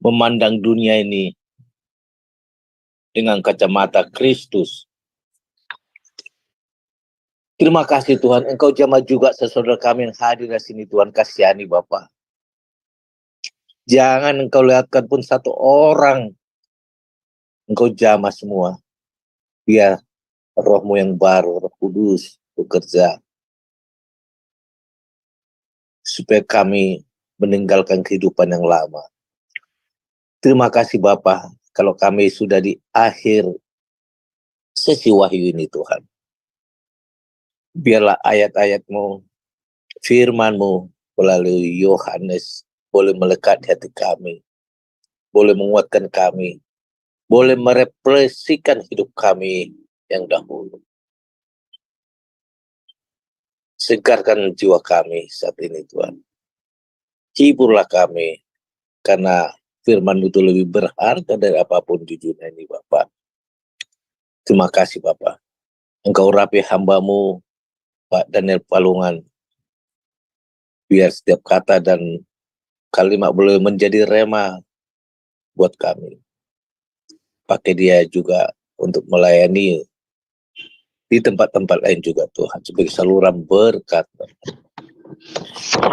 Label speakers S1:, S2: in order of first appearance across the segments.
S1: memandang dunia ini dengan kacamata Kristus. Terima kasih Tuhan, Engkau jamah juga saudara kami yang hadir di sini, Tuhan. Kasihani Bapa. Jangan Engkau lihatkan pun satu orang, Engkau jamah semua. Biar Roh-Mu yang baru, Roh Kudus bekerja. Supaya kami meninggalkan kehidupan yang lama. Terima kasih Bapa, kalau kami sudah di akhir sesi wahyu ini Tuhan. Biarlah ayat-ayat-Mu, firman-Mu melalui Yohanes boleh melekat di hati kami, boleh menguatkan kami, boleh merefleksikan hidup kami yang dahulu. Segarkan jiwa kami saat ini Tuhan. Hiburlah kami, karena firman-Mu itu lebih berharga dari apapun di dunia ini Bapak. Terima kasih Bapak. Engkau rapi hamba-Mu Pak Daniel Palungan, biar setiap kata dan kalimat boleh menjadi rema buat kami. Pakai dia juga untuk melayani di tempat-tempat lain juga Tuhan, sebagai saluran berkat.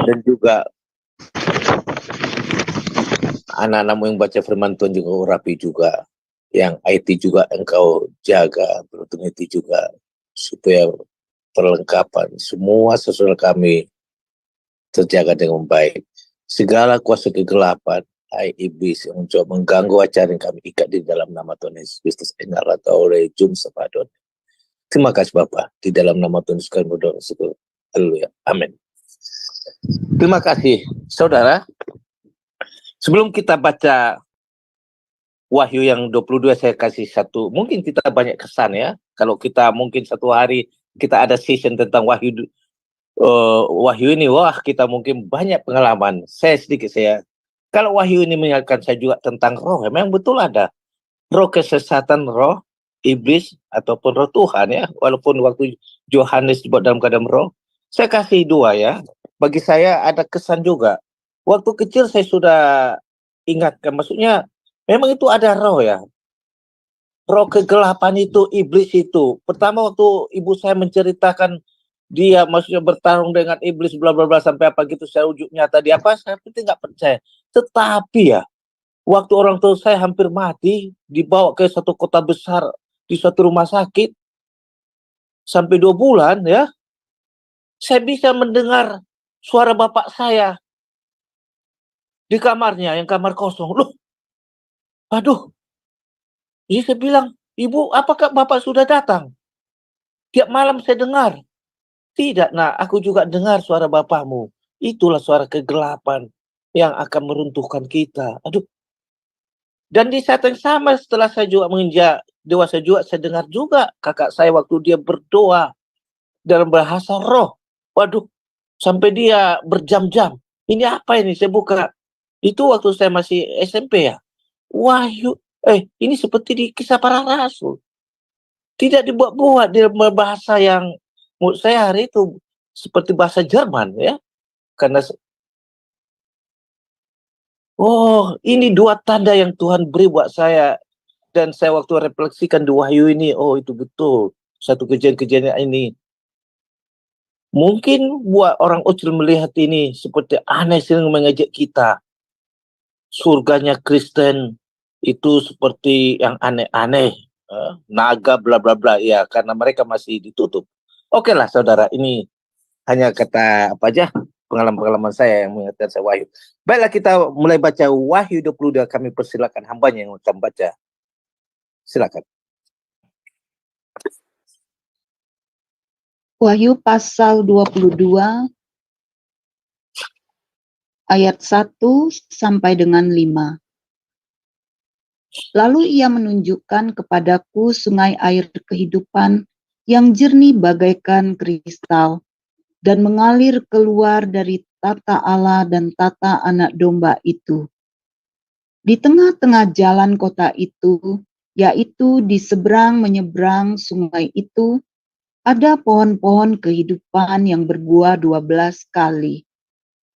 S1: Dan juga anak-anakmu yang baca firman Tuhan juga rapi juga, yang IT juga Engkau jaga, beruntung IT juga, supaya perlengkapan semua sesuai kami terjaga dengan baik. Segala kuasa kegelapan, iblis yang mencoba mengganggu acara yang kami ikat di dalam nama Tuhan Yesus Kristus, atau oleh Jum Sepadon. Terima kasih Bapak, di dalam nama Tuhan Yesus kami berdoa. Haleluya, amin. Terima kasih saudara. Sebelum kita baca Wahyu yang 22, saya kasih satu, mungkin kita banyak kesan ya, kalau kita mungkin satu hari kita ada session tentang Wahyu ini, wah kita mungkin banyak pengalaman. Saya kalau Wahyu ini mengingatkan saya juga tentang roh, memang betul ada roh kesesatan, roh iblis ataupun roh Tuhan ya, walaupun waktu Yohanes dibuat dalam keadaan roh. Saya kasih dua ya, bagi saya ada kesan juga. Waktu kecil saya sudah ingatkan, maksudnya memang itu ada roh ya, roh kegelapan itu, iblis itu. Pertama waktu ibu saya menceritakan dia maksudnya bertarung dengan iblis bla bla bla sampai apa gitu, saya ujuk nyata dia apa, saya penting nggak percaya. Tetapi ya, waktu orang tua saya hampir mati, dibawa ke satu kota besar di suatu rumah sakit sampai 2 bulan ya, saya bisa mendengar suara bapak saya di kamarnya, yang kamar kosong. Loh, aduh, jadi saya bilang, ibu, apakah bapak sudah datang? Tiap malam saya dengar. Tidak, nah aku juga dengar suara bapakmu. Itulah suara kegelapan yang akan meruntuhkan kita. Aduh. Dan di saat yang sama setelah saya juga menginjak dewasa juga, saya dengar juga kakak saya waktu dia berdoa dalam bahasa roh. Waduh, sampai dia berjam-jam. Ini apa ini? Saya buka. Itu waktu saya masih SMP ya. Wahyu, ini seperti di Kisah Para Rasul. Tidak dibuat-buat, dia bahasa yang menurut saya hari itu seperti bahasa Jerman ya. Karena ini 2 tanda yang Tuhan beri buat saya, dan saya waktu refleksikan di Wahyu ini, itu betul satu kejadian-kejadian ini. Mungkin buat orang ucil melihat ini seperti aneh, sering mengejek kita. Surganya Kristen itu seperti yang aneh-aneh, naga bla bla bla ya, karena mereka masih ditutup. Oke lah saudara, ini hanya kata apa aja, pengalaman-pengalaman saya yang mengingatkan saya Wahyu. Baiklah, kita mulai baca Wahyu 22. Kami persilakan hambanya yang akan baca. Silakan.
S2: Wahyu pasal 22 ayat 1 sampai dengan 5. Lalu ia menunjukkan kepadaku sungai air kehidupan yang jernih bagaikan kristal dan mengalir keluar dari tata Allah dan tata anak domba itu. Di tengah-tengah jalan kota itu, yaitu di seberang menyeberang sungai itu, ada pohon-pohon kehidupan yang berbuah 12 kali,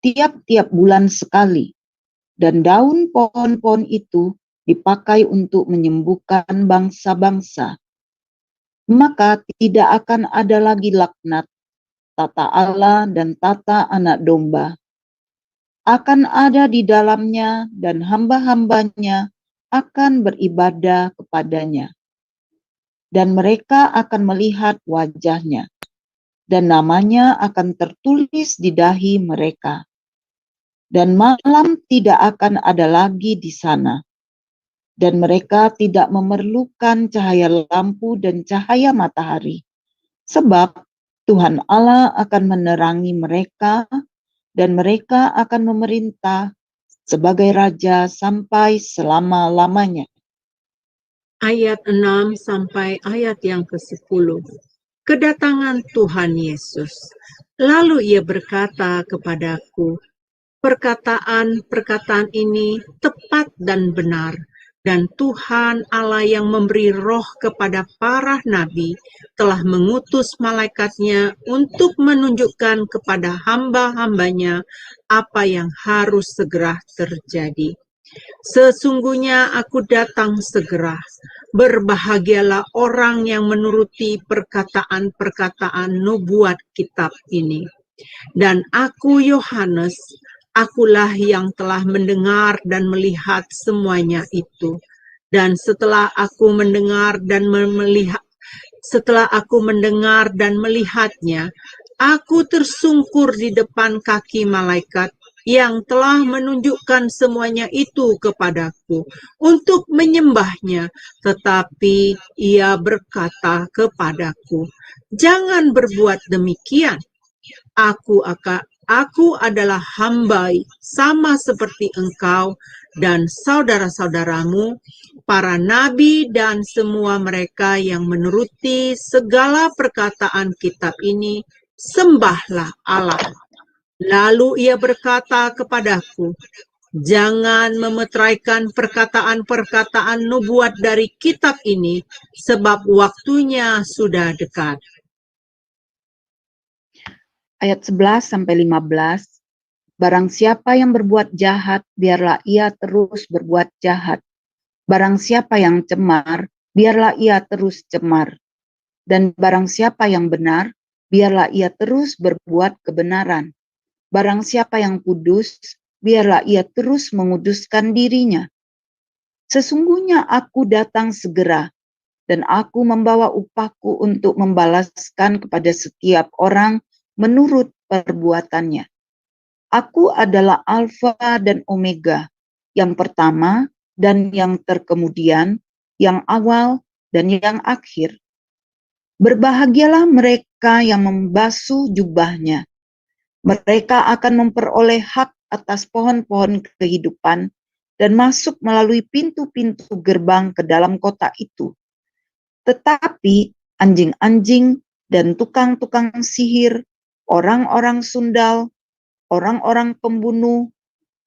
S2: tiap-tiap bulan sekali, dan daun pohon-pohon itu dipakai untuk menyembuhkan bangsa-bangsa. Maka tidak akan ada lagi laknat, tata Allah dan tata anak domba. Akan ada di dalamnya dan hamba-hambanya akan beribadah kepadanya. Dan mereka akan melihat wajahnya, dan namanya akan tertulis di dahi mereka. Dan malam tidak akan ada lagi di sana. Dan mereka tidak memerlukan cahaya lampu dan cahaya matahari. Sebab Tuhan Allah akan menerangi mereka, dan mereka akan memerintah sebagai raja sampai selama-lamanya.
S3: Ayat 6 sampai ayat yang ke-10. Kedatangan Tuhan Yesus. Lalu ia berkata kepadaku, perkataan-perkataan ini tepat dan benar, dan Tuhan Allah yang memberi roh kepada para nabi telah mengutus malaikatnya untuk menunjukkan kepada hamba-hambanya apa yang harus segera terjadi. Sesungguhnya aku datang segera. Berbahagialah orang yang menuruti perkataan-perkataan nubuat kitab ini. Dan aku, Yohanes, akulah yang telah mendengar dan melihat semuanya itu. Dan setelah aku mendengar dan melihatnya, aku tersungkur di depan kaki malaikat yang telah menunjukkan semuanya itu kepadaku untuk menyembahnya. Tetapi ia berkata kepadaku, jangan berbuat demikian. Aku adalah hamba sama seperti engkau dan saudara-saudaramu, para nabi dan semua mereka yang menuruti segala perkataan kitab ini. Sembahlah Allah. Lalu ia berkata kepadaku, jangan memeteraikan perkataan-perkataan nubuat dari kitab ini, sebab waktunya sudah dekat.
S2: Ayat 11 sampai 15. Barang siapa yang berbuat jahat, biarlah ia terus berbuat jahat. Barang siapa yang cemar, biarlah ia terus cemar. Dan barang siapa yang benar, biarlah ia terus berbuat kebenaran. Barang siapa yang kudus, biarlah ia terus menguduskan dirinya. Sesungguhnya aku datang segera, dan aku membawa upahku untuk membalaskan kepada setiap orang menurut perbuatannya. Aku adalah Alfa dan Omega, yang pertama dan yang terkemudian, yang awal dan yang akhir. Berbahagialah mereka yang membasuh jubahnya. Mereka akan memperoleh hak atas pohon-pohon kehidupan dan masuk melalui pintu-pintu gerbang ke dalam kota itu. Tetapi anjing-anjing dan tukang-tukang sihir, orang-orang sundal, orang-orang pembunuh,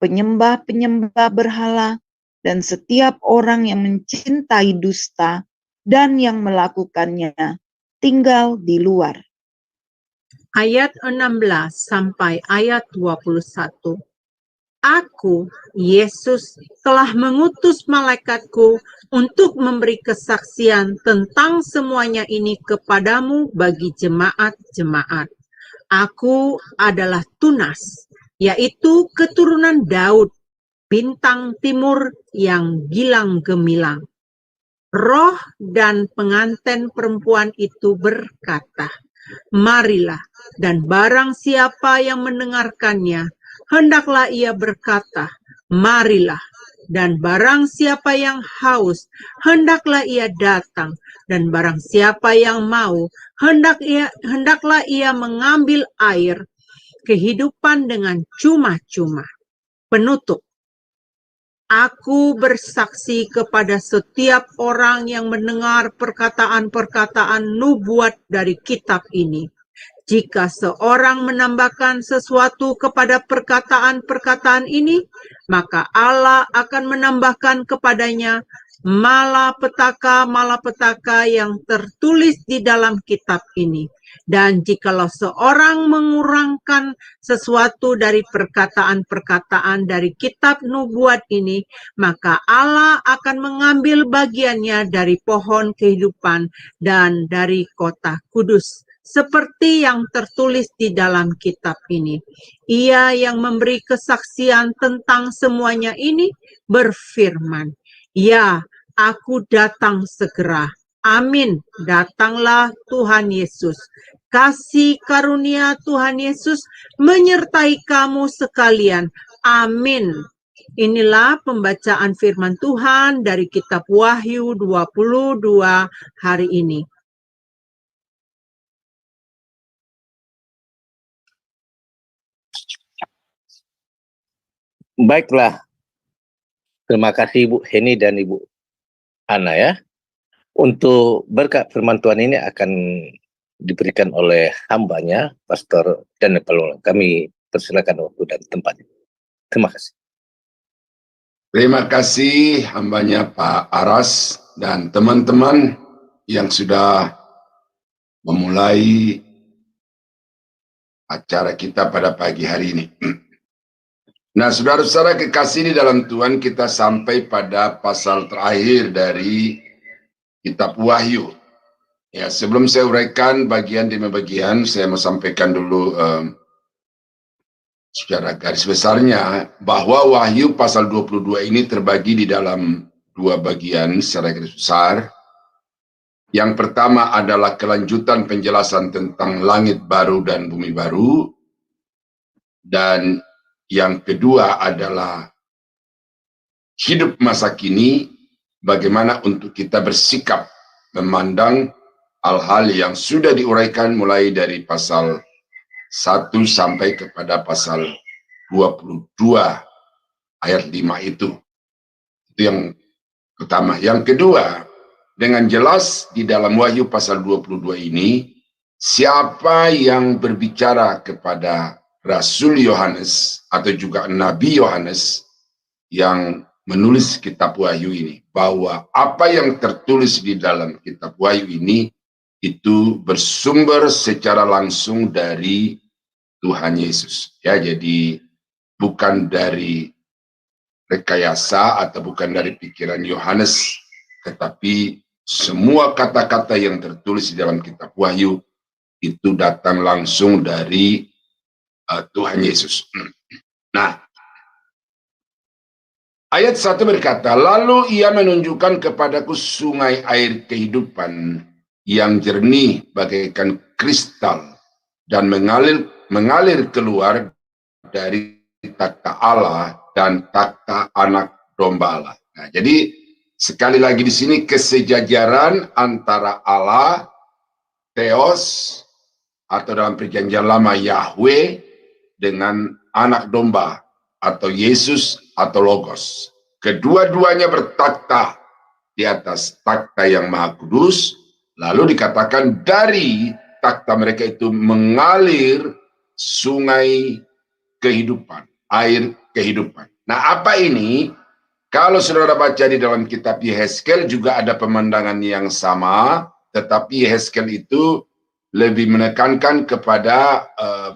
S2: penyembah-penyembah berhala, dan setiap orang yang mencintai dusta dan yang melakukannya tinggal di luar.
S3: Ayat 16 sampai ayat 21. Aku, Yesus, telah mengutus malaikatku untuk memberi kesaksian tentang semuanya ini kepadamu bagi jemaat-jemaat. Aku adalah Tunas, yaitu keturunan Daud, bintang timur yang gilang gemilang. Roh dan pengantin perempuan itu berkata, marilah, dan barang siapa yang mendengarkannya, hendaklah ia berkata, marilah, dan barang siapa yang haus, hendaklah ia datang, dan barang siapa yang mau, hendaklah ia mengambil air kehidupan dengan cuma-cuma. Penutup. Aku bersaksi kepada setiap orang yang mendengar perkataan-perkataan nubuat dari kitab ini. Jika seorang menambahkan sesuatu kepada perkataan-perkataan ini, maka Allah akan menambahkan kepadanya malapetaka yang tertulis di dalam kitab ini. Dan jikalau seorang mengurangkan sesuatu dari perkataan-perkataan dari kitab nubuat ini, maka Allah akan mengambil bagiannya dari pohon kehidupan dan dari kota kudus, seperti yang tertulis di dalam kitab ini. Ia yang memberi kesaksian tentang semuanya ini berfirman, "Ya, aku datang segera. Amin, datanglah Tuhan Yesus. Kasih karunia Tuhan Yesus menyertai kamu sekalian. Amin." Inilah pembacaan firman Tuhan dari kitab Wahyu 22 hari ini.
S1: Baiklah, terima kasih Ibu Heni dan Ibu Ana ya. Untuk berkat firman Tuhan ini akan diberikan oleh hambanya, Pastor Daniel Palung. Kami persilakan waktu dan tempatnya. Terima kasih.
S4: Terima kasih hambanya Pak Aras dan teman-teman yang sudah memulai acara kita pada pagi hari ini. Nah, saudara-saudara kekasih di dalam Tuhan, kita sampai pada pasal terakhir dari kitab Wahyu. Ya, sebelum saya uraikan bagian demi bagian, saya mau sampaikan dulu secara garis besarnya bahwa Wahyu pasal 22 ini terbagi di dalam dua bagian secara garis besar. Yang pertama adalah kelanjutan penjelasan tentang langit baru dan bumi baru. Dan yang kedua adalah hidup masa kini, bagaimana untuk kita bersikap memandang hal-hal yang sudah diuraikan mulai dari pasal 1 sampai kepada pasal 22 ayat 5 itu. Itu yang pertama. Yang kedua, dengan jelas di dalam Wahyu pasal 22 ini, siapa yang berbicara kepada Rasul Yohanes atau juga Nabi Yohanes yang menulis kitab Wahyu ini, bahwa apa yang tertulis di dalam kitab Wahyu ini itu bersumber secara langsung dari Tuhan Yesus. Ya, jadi bukan dari rekayasa atau bukan dari pikiran Yohanes, tetapi semua kata-kata yang tertulis di dalam kitab Wahyu itu datang langsung dari Tuhan Yesus. Nah, ayat 1 berkata, "Lalu ia menunjukkan kepadaku sungai air kehidupan yang jernih bagaikan kristal dan mengalir keluar dari takhta Allah dan takhta anak domba Allah." Nah, jadi sekali lagi di sini kesejajaran antara Allah, Theos, atau dalam perjanjian lama Yahweh, dengan anak domba atau Yesus atau Logos. Kedua-duanya bertakhta di atas takhta yang maha kudus, lalu dikatakan dari takhta mereka itu mengalir sungai kehidupan, air kehidupan. Nah, apa ini? Kalau saudara baca di dalam kitab Yehezkel juga ada pemandangan yang sama, tetapi Yehezkel itu lebih menekankan kepada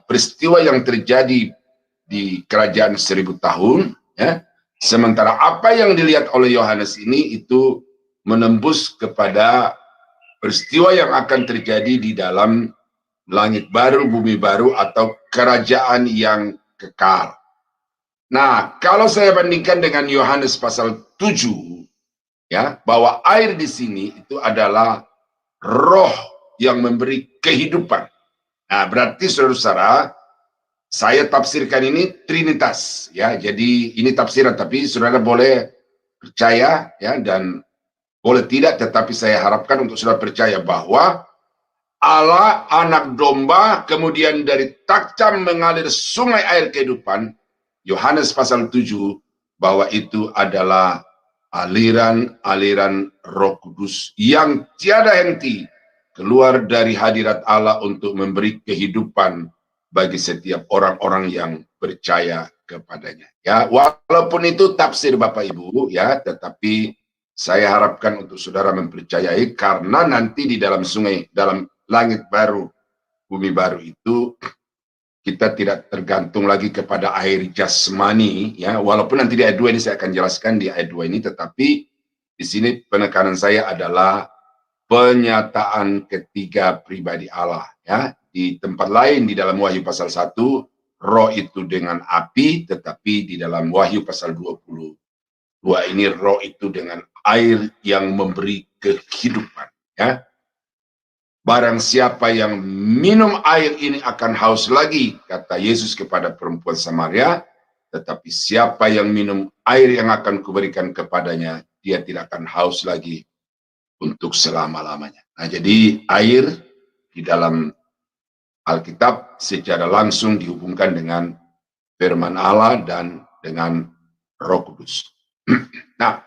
S4: peristiwa yang terjadi di kerajaan 1000 tahun, ya. Sementara apa yang dilihat oleh Yohanes ini itu menembus kepada peristiwa yang akan terjadi di dalam langit baru, bumi baru, atau kerajaan yang kekal. Nah, kalau saya bandingkan dengan Yohanes pasal 7, ya, bahwa air di sini itu adalah roh yang memberi kehidupan. Nah, berarti saudara-saudara, saya tafsirkan ini Trinitas, ya. Jadi ini tafsiran, tapi saudara boleh percaya, ya, dan boleh tidak, tetapi saya harapkan untuk saudara percaya bahwa Allah, anak domba, kemudian dari takhta mengalir sungai air kehidupan, Yohanes pasal 7, bahwa itu adalah aliran-aliran Roh Kudus yang tiada henti keluar dari hadirat Allah untuk memberi kehidupan bagi setiap orang-orang yang percaya kepadanya. Ya, walaupun itu tafsir Bapak Ibu, ya, tetapi Saya harapkan untuk saudara mempercayai, karena nanti di dalam dalam langit baru, bumi baru itu, kita tidak tergantung lagi kepada air jasmani, ya. Walaupun nanti di ayat 2 ini saya akan jelaskan di ayat 2 ini, tetapi di sini penekanan saya adalah penyataan ketiga pribadi Allah, ya. Di tempat lain di dalam Wahyu pasal 1, roh itu dengan api, tetapi di dalam Wahyu pasal 22 ini roh itu dengan air yang memberi kehidupan, ya. Barang siapa yang minum air ini akan haus lagi, kata Yesus kepada perempuan Samaria, tetapi siapa yang minum air yang akan kuberikan kepadanya, dia tidak akan haus lagi untuk selama-lamanya. Nah, jadi air di dalam Alkitab secara langsung dihubungkan dengan firman Allah dan dengan Roh Kudus. Nah,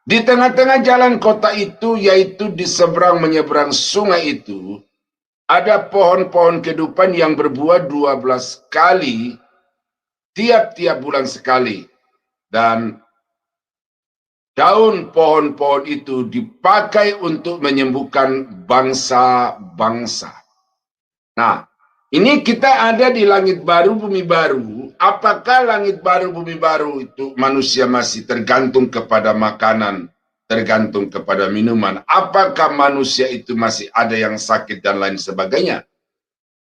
S4: di tengah-tengah jalan kota itu, yaitu di seberang menyeberang sungai itu, ada pohon-pohon kehidupan yang berbuah 12 kali, tiap-tiap bulan sekali. Dan daun pohon-pohon itu dipakai untuk menyembuhkan bangsa-bangsa. Nah, ini kita ada di langit baru, bumi baru. Apakah langit baru, bumi baru itu manusia masih tergantung kepada makanan, tergantung kepada minuman? Apakah manusia itu masih ada yang sakit dan lain sebagainya?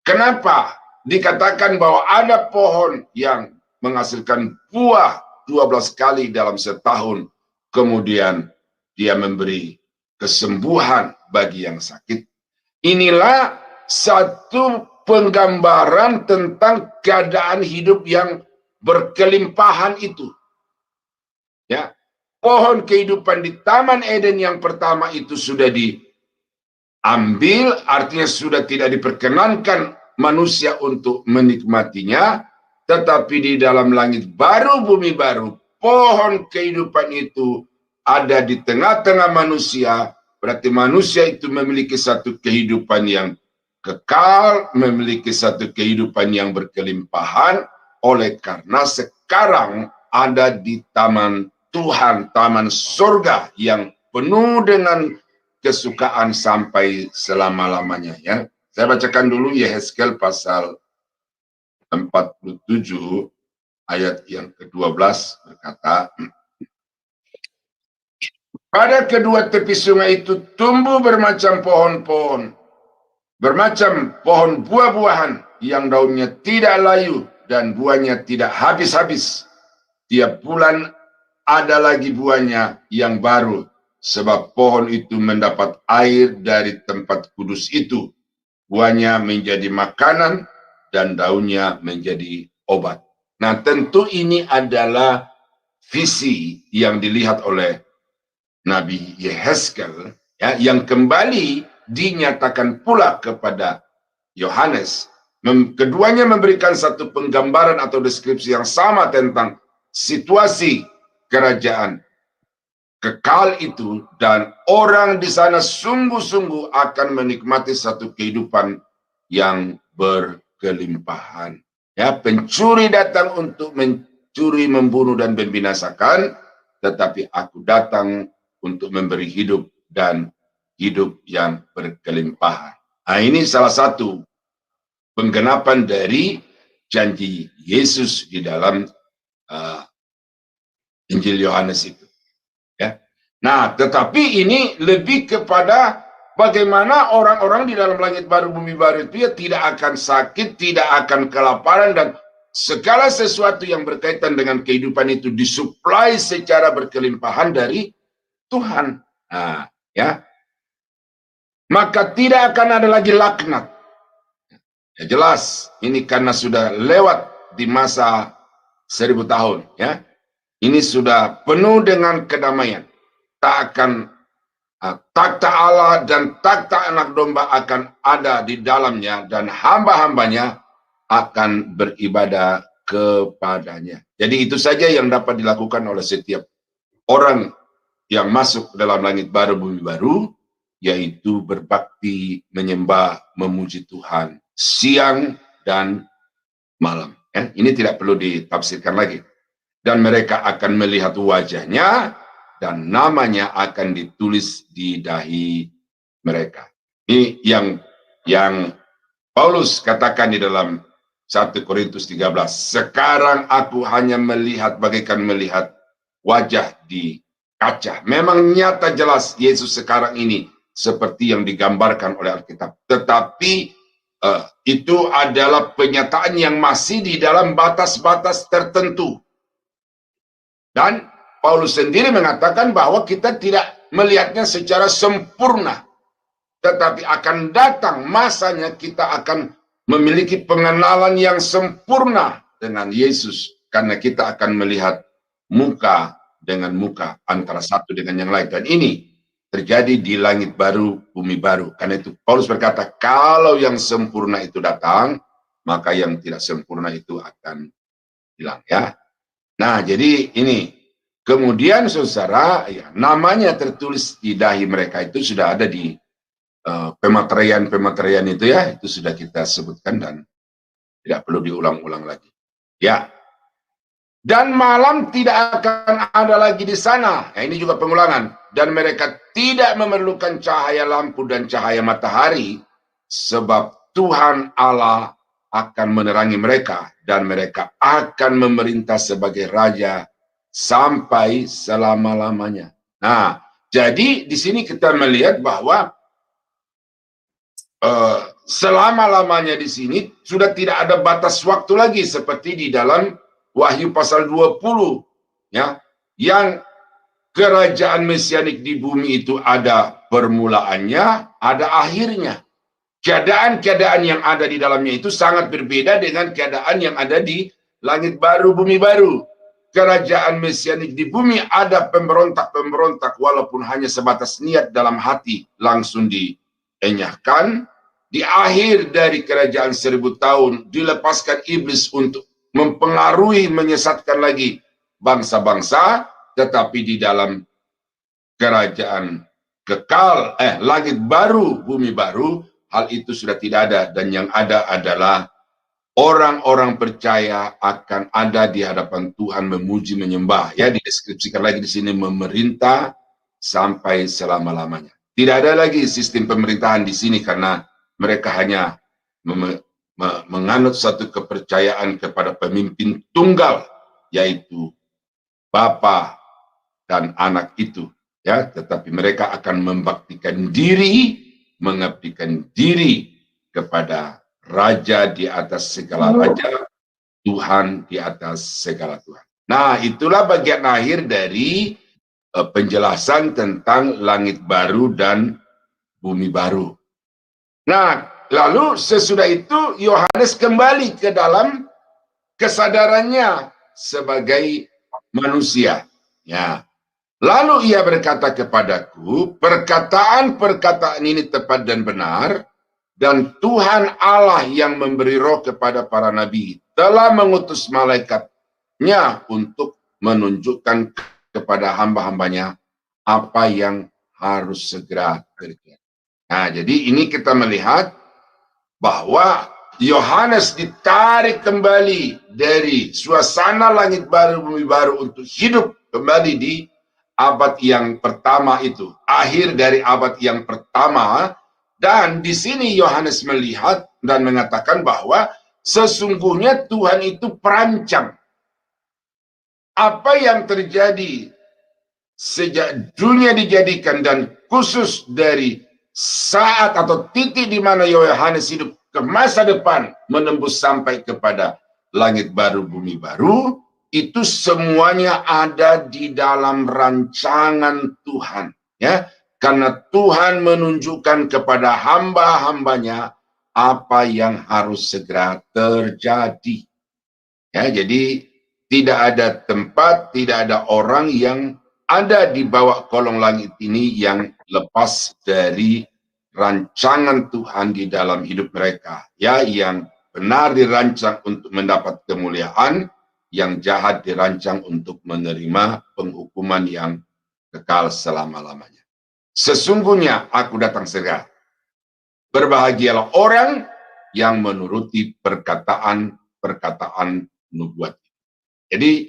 S4: Kenapa dikatakan bahwa ada pohon yang menghasilkan buah 12 kali dalam setahun, kemudian dia memberi kesembuhan bagi yang sakit? Inilah satu penggambaran tentang keadaan hidup yang berkelimpahan itu. Ya, pohon kehidupan di Taman Eden yang pertama itu sudah diambil, artinya sudah tidak diperkenankan manusia untuk menikmatinya, tetapi di dalam langit baru, bumi baru, pohon kehidupan itu ada di tengah-tengah manusia. Berarti manusia itu memiliki satu kehidupan yang kekal, memiliki satu kehidupan yang berkelimpahan, oleh karena sekarang ada di taman Tuhan, taman surga yang penuh dengan kesukaan sampai selama-lamanya, ya. Saya bacakan dulu Yehezkel pasal 47 ayat yang ke-12 berkata, pada kedua tepi sungai itu tumbuh bermacam pohon-pohon, bermacam pohon buah-buahan yang daunnya tidak layu dan buahnya tidak habis-habis. Tiap bulan ada lagi buahnya yang baru, sebab pohon itu mendapat air dari tempat kudus itu. Buahnya menjadi makanan dan daunnya menjadi obat. Nah, tentu ini adalah visi yang dilihat oleh Nabi Yehezkel, ya, yang kembali dinyatakan pula kepada Yohanes. Keduanya memberikan satu penggambaran atau deskripsi yang sama tentang situasi kerajaan kekal itu, dan orang di sana sungguh-sungguh akan menikmati satu kehidupan yang berkelimpahan. Ya, pencuri datang untuk mencuri, membunuh dan membinasakan, tetapi aku datang untuk memberi hidup dan hidup yang berkelimpahan. Nah, ini salah satu penggenapan dari janji Yesus di dalam Injil Yohanes itu. Ya. Nah, tetapi ini lebih kepada bagaimana orang-orang di dalam langit baru, bumi baru itu ya tidak akan sakit, tidak akan kelaparan, dan segala sesuatu yang berkaitan dengan kehidupan itu disuplai secara berkelimpahan dari Tuhan. Nah, ya. Maka tidak akan ada lagi laknat. Ya, jelas, ini karena sudah lewat di masa 1000 tahun, ya. Ini sudah penuh dengan kedamaian. Tak akan takhta Allah dan takhta anak domba akan ada di dalamnya, dan hamba-hambanya akan beribadah kepadanya. Jadi itu saja yang dapat dilakukan oleh setiap orang yang masuk dalam langit baru, bumi baru, yaitu berbakti, menyembah, memuji Tuhan siang dan malam. Ya, ini tidak perlu ditafsirkan lagi. Dan mereka akan melihat wajahnya, dan namanya akan ditulis di dahi mereka. Ini yang Paulus katakan di dalam 1 Korintus 13. Sekarang aku hanya melihat bagaikan melihat wajah di kaca. Memang nyata jelas Yesus sekarang ini seperti yang digambarkan oleh Alkitab. Tetapi itu adalah penyataan yang masih di dalam batas-batas tertentu. Dan Paulus sendiri mengatakan bahwa kita tidak melihatnya secara sempurna. Tetapi akan datang masanya kita akan memiliki pengenalan yang sempurna dengan Yesus. Karena kita akan melihat muka dengan muka antara satu dengan yang lain. Dan ini terjadi di langit baru, bumi baru. Karena itu Paulus berkata, kalau yang sempurna itu datang, maka yang tidak sempurna itu akan hilang. Ya. Nah, jadi ini. Kemudian saudara, ya, namanya tertulis di dahi mereka itu sudah ada di pematerian itu ya, itu sudah kita sebutkan dan tidak perlu diulang-ulang lagi. Ya. Dan malam tidak akan ada lagi di sana. Ya, ini juga pengulangan. Dan mereka tidak memerlukan cahaya lampu dan cahaya matahari, sebab Tuhan Allah akan menerangi mereka, dan mereka akan memerintah sebagai raja sampai selama-lamanya. Nah, jadi di sini kita melihat bahwa selama-lamanya di sini sudah tidak ada batas waktu lagi seperti di dalam Wahyu pasal 20, ya, yang kerajaan mesianik di bumi itu ada permulaannya, ada akhirnya. Keadaan-keadaan yang ada di dalamnya itu sangat berbeda dengan keadaan yang ada di langit baru, bumi baru. Kerajaan mesianik di bumi ada pemberontak-pemberontak walaupun hanya sebatas niat dalam hati langsung dienyahkan. Di akhir dari kerajaan 1000 tahun dilepaskan iblis untuk mempengaruhi, menyesatkan lagi bangsa-bangsa, tetapi di dalam kerajaan kekal, langit baru, bumi baru, hal itu sudah tidak ada, dan yang ada adalah orang-orang percaya akan ada di hadapan Tuhan memuji menyembah. Ya, dideskripsikan lagi di sini memerintah sampai selama-lamanya. Tidak ada lagi sistem pemerintahan di sini karena mereka hanya menganut satu kepercayaan kepada pemimpin tunggal, yaitu Bapa dan anak itu. Ya, tetapi mereka akan membaktikan diri, mengabdikan diri kepada Raja di atas segala raja, Tuhan di atas segala Tuhan. Nah, itulah bagian akhir dari penjelasan tentang langit baru dan bumi baru. Nah, lalu sesudah itu Yohanes kembali ke dalam kesadarannya sebagai manusia. Ya. Lalu ia berkata kepadaku, perkataan-perkataan ini tepat dan benar, dan Tuhan Allah yang memberi roh kepada para nabi telah mengutus malaikatnya untuk menunjukkan kepada hamba-hambanya apa yang harus segera terjadi. Nah, jadi ini kita melihat bahwa Yohanes ditarik kembali dari suasana langit baru, bumi baru untuk hidup kembali di abad yang pertama itu. Akhir dari abad yang pertama. Dan di sini Yohanes melihat dan mengatakan bahwa sesungguhnya Tuhan itu perancang. Apa yang terjadi sejak dunia dijadikan dan khusus dari saat atau titik di mana Yohanes hidup ke masa depan menembus sampai kepada langit baru, bumi baru, itu semuanya ada di dalam rancangan Tuhan. Ya. Karena Tuhan menunjukkan kepada hamba-hambanya apa yang harus segera terjadi. Ya, jadi tidak ada tempat, tidak ada orang yang ada di bawah kolong langit ini yang lepas dari rancangan Tuhan di dalam hidup mereka. Ya, yang benar dirancang untuk mendapat kemuliaan, yang jahat dirancang untuk menerima penghukuman yang kekal selama-lamanya. Sesungguhnya aku datang segera. Berbahagialah orang yang menuruti perkataan-perkataan nubuat. Jadi,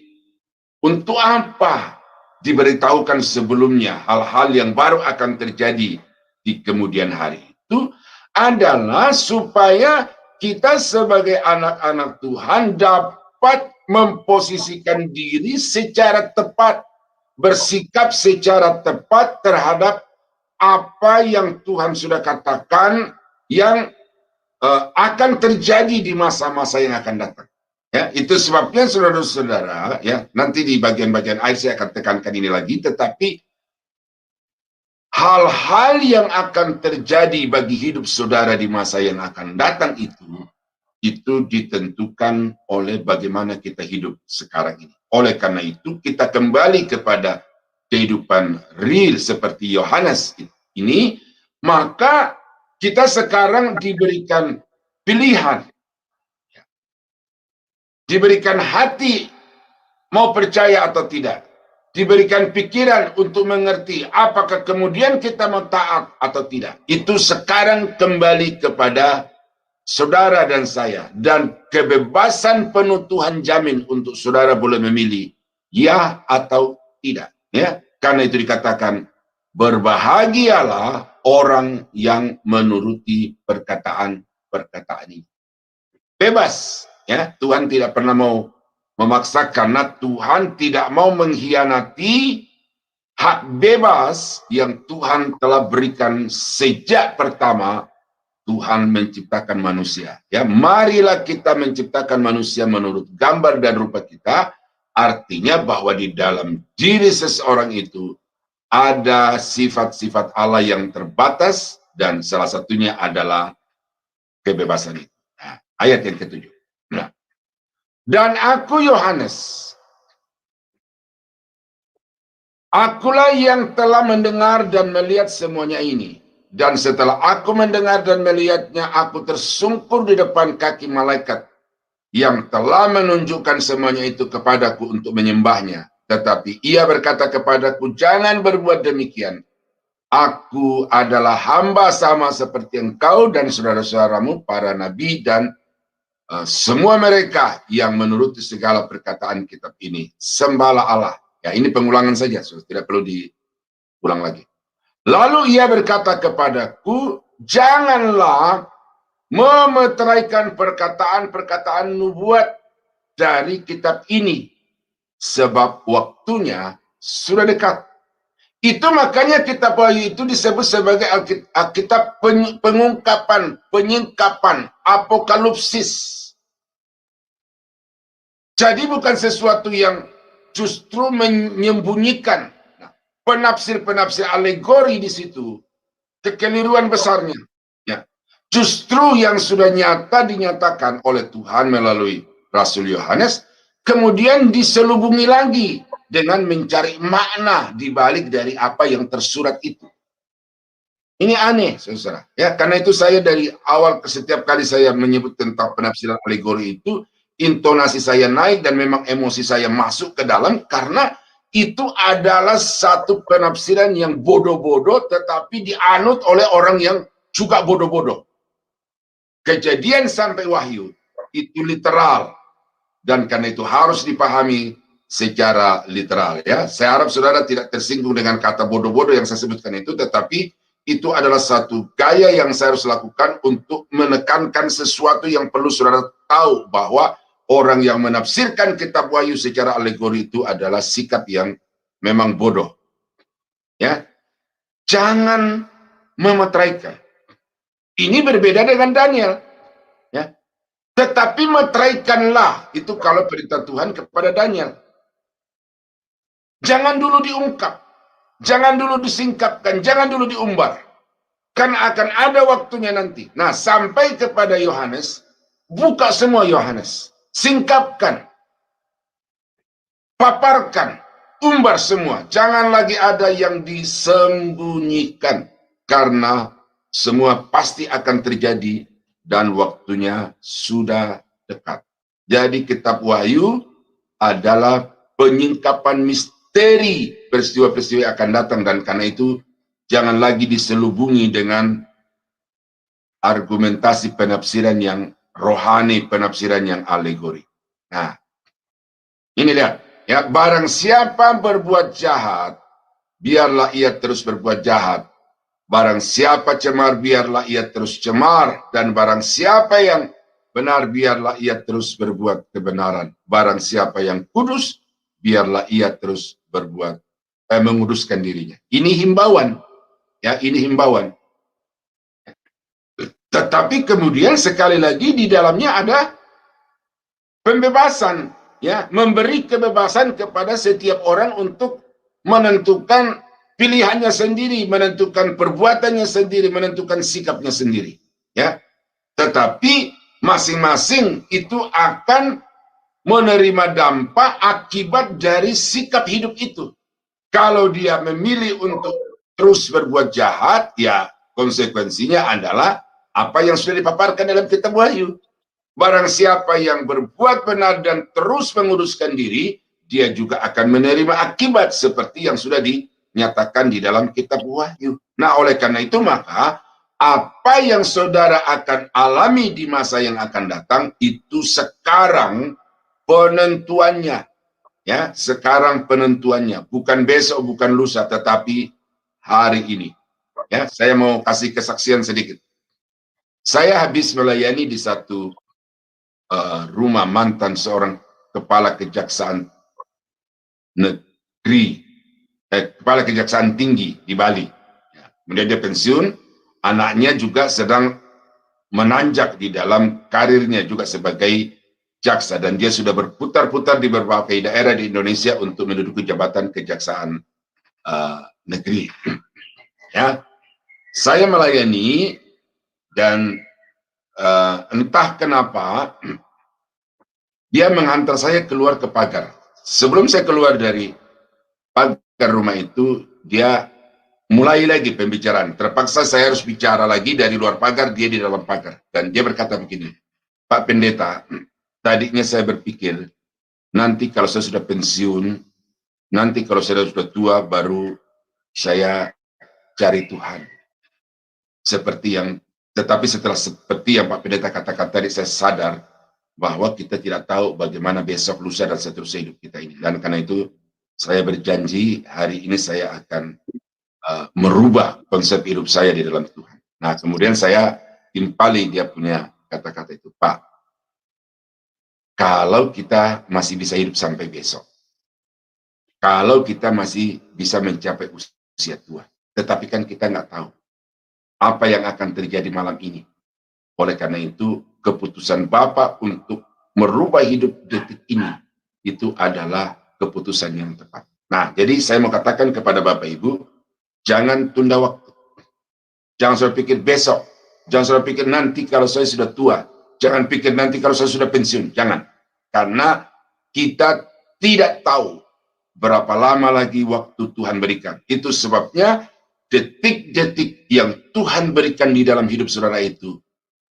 S4: untuk apa diberitahukan sebelumnya hal-hal yang baru akan terjadi di kemudian hari. Itu adalah supaya kita sebagai anak-anak Tuhan dapat memposisikan diri secara tepat, bersikap secara tepat terhadap apa yang Tuhan sudah katakan yang akan terjadi di masa-masa yang akan datang. Ya, itu sebabnya saudara-saudara, ya, nanti di bagian-bagian akhir saya akan tekankan ini lagi, tetapi hal-hal yang akan terjadi bagi hidup saudara di masa yang akan datang itu ditentukan oleh bagaimana kita hidup sekarang ini. Oleh karena itu, kita kembali kepada kehidupan real seperti Yohanes ini, maka kita sekarang diberikan pilihan, diberikan hati mau percaya atau tidak, diberikan pikiran untuk mengerti apakah kemudian kita mau taat atau tidak. Itu sekarang kembali kepada saudara dan saya, dan kebebasan penuh Tuhan jamin untuk saudara boleh memilih ya atau tidak, ya. Karena itu dikatakan berbahagialah orang yang menuruti perkataan-perkataan ini. Bebas, ya. Tuhan tidak pernah mau memaksa, karena Tuhan tidak mau mengkhianati hak bebas yang Tuhan telah berikan sejak pertama Tuhan menciptakan manusia. Ya, marilah kita menciptakan manusia menurut gambar dan rupa kita. Artinya bahwa di dalam diri seseorang itu ada sifat-sifat Allah yang terbatas, dan salah satunya adalah kebebasan itu. Nah, ayat yang ke-7. Nah, dan aku Yohanes, akulah yang telah mendengar dan melihat semuanya ini. Dan setelah aku mendengar dan melihatnya, aku tersungkur di depan kaki malaikat yang telah menunjukkan semuanya itu kepadaku untuk menyembahnya. Tetapi ia berkata kepadaku, jangan berbuat demikian. Aku adalah hamba sama seperti engkau dan saudara-saudaramu, para nabi, dan semua mereka yang menuruti segala perkataan kitab ini. Sembahlah Allah. Ya, ini pengulangan saja, tidak perlu diulang lagi. Lalu ia berkata kepadaku, janganlah memeteraikan perkataan-perkataan nubuat dari kitab ini, sebab waktunya sudah dekat. Itu makanya kitab Wahyu itu disebut sebagai kitab pengungkapan, penyingkapan, apokalipsis. Jadi bukan sesuatu yang justru menyembunyikan. Penafsir-penafsir alegori di situ, kekeliruan besarnya. Ya. Justru yang sudah nyata dinyatakan oleh Tuhan melalui Rasul Yohanes, kemudian diselubungi lagi dengan mencari makna di balik dari apa yang tersurat itu. Ini aneh, saudara. Ya, karena itu saya dari awal setiap kali saya menyebut tentang penafsiran alegori itu, intonasi saya naik dan memang emosi saya masuk ke dalam, karena itu adalah satu penafsiran yang bodoh-bodoh tetapi dianut oleh orang yang juga bodoh-bodoh. Kejadian sampai Wahyu itu literal, dan karena itu harus dipahami secara literal, ya. Saya harap saudara tidak tersinggung dengan kata bodoh-bodoh yang saya sebutkan itu, tetapi itu adalah satu gaya yang saya harus lakukan untuk menekankan sesuatu yang perlu saudara tahu, bahwa orang yang menafsirkan kitab Wahyu secara alegori itu adalah sikap yang memang bodoh. Ya, jangan memeteraikan. Ini berbeda dengan Daniel. Ya, tetapi meteraikanlah, itu kalau perintah Tuhan kepada Daniel. Jangan dulu diungkap, jangan dulu disingkapkan, jangan dulu diumbar. Karena akan ada waktunya nanti. Nah, sampai kepada Yohanes, buka semua Yohanes. Singkapkan, paparkan, umbar semua. Jangan lagi ada yang disembunyikan, karena semua pasti akan terjadi dan waktunya sudah dekat. Jadi kitab Wahyu adalah penyingkapan misteri peristiwa-peristiwa yang akan datang, dan karena itu jangan lagi diselubungi dengan argumentasi penafsiran yang rohani, penafsiran yang alegori. Nah, ini lihat, Ya, barang siapa berbuat jahat, biarlah ia terus berbuat jahat. Barang siapa cemar, biarlah ia terus cemar. Dan barang siapa yang benar, biarlah ia terus berbuat kebenaran. Barang siapa yang kudus, biarlah ia terus berbuat menguduskan dirinya. Ini himbauan, ya, ini himbauan. Tetapi kemudian sekali lagi di dalamnya ada pembebasan, ya, memberi kebebasan kepada setiap orang untuk menentukan pilihannya sendiri, menentukan perbuatannya sendiri, menentukan sikapnya sendiri, ya. Tetapi masing-masing itu akan menerima dampak akibat dari sikap hidup itu. Kalau dia memilih untuk terus berbuat jahat, ya konsekuensinya adalah apa yang sudah dipaparkan dalam kitab Wahyu. Barang siapa yang berbuat benar dan terus menguduskan diri, dia juga akan menerima akibat seperti yang sudah dinyatakan di dalam kitab Wahyu. Nah, oleh karena itu maka apa yang saudara akan alami di masa yang akan datang itu sekarang penentuannya. Ya, sekarang penentuannya, bukan besok, bukan lusa, tetapi hari ini. Ya, saya mau kasih kesaksian sedikit. Saya habis melayani di satu rumah mantan seorang kepala kejaksaan negeri, kepala kejaksaan tinggi di Bali. Ya, kemudian dia pensiun, anaknya juga sedang menanjak di dalam karirnya juga sebagai jaksa, dan dia sudah berputar-putar di berbagai daerah di Indonesia untuk menduduki jabatan kejaksaan negeri. Ya, saya melayani dan entah kenapa dia menghantar saya keluar ke pagar. Sebelum saya keluar dari pagar rumah itu, dia mulai lagi pembicaraan. Terpaksa saya harus bicara lagi dari luar pagar, dia di dalam pagar. Dan dia berkata begini, Pak Pendeta, tadinya saya berpikir, nanti kalau saya sudah pensiun, nanti kalau saya sudah tua, baru saya cari Tuhan. Tetapi setelah seperti yang Pak Pendeta katakan tadi, saya sadar bahwa kita tidak tahu bagaimana besok, lusa, dan seterusnya hidup kita ini. Dan karena itu, saya berjanji hari ini saya akan merubah konsep hidup saya di dalam Tuhan. Nah, kemudian saya timpali dia punya kata-kata itu, Pak, kalau kita masih bisa hidup sampai besok, kalau kita masih bisa mencapai usia tua, tetapi kan kita nggak tahu apa yang akan terjadi malam ini. Oleh karena itu, keputusan Bapak untuk merubah hidup detik ini, itu adalah keputusan yang tepat. Nah, jadi saya mau katakan kepada Bapak Ibu, jangan tunda waktu. Jangan selalu pikir besok. Jangan selalu pikir nanti kalau saya sudah tua. Jangan pikir nanti kalau saya sudah pensiun. Jangan. Karena kita tidak tahu berapa lama lagi waktu Tuhan berikan. Itu sebabnya detik-detik yang Tuhan berikan di dalam hidup saudara itu,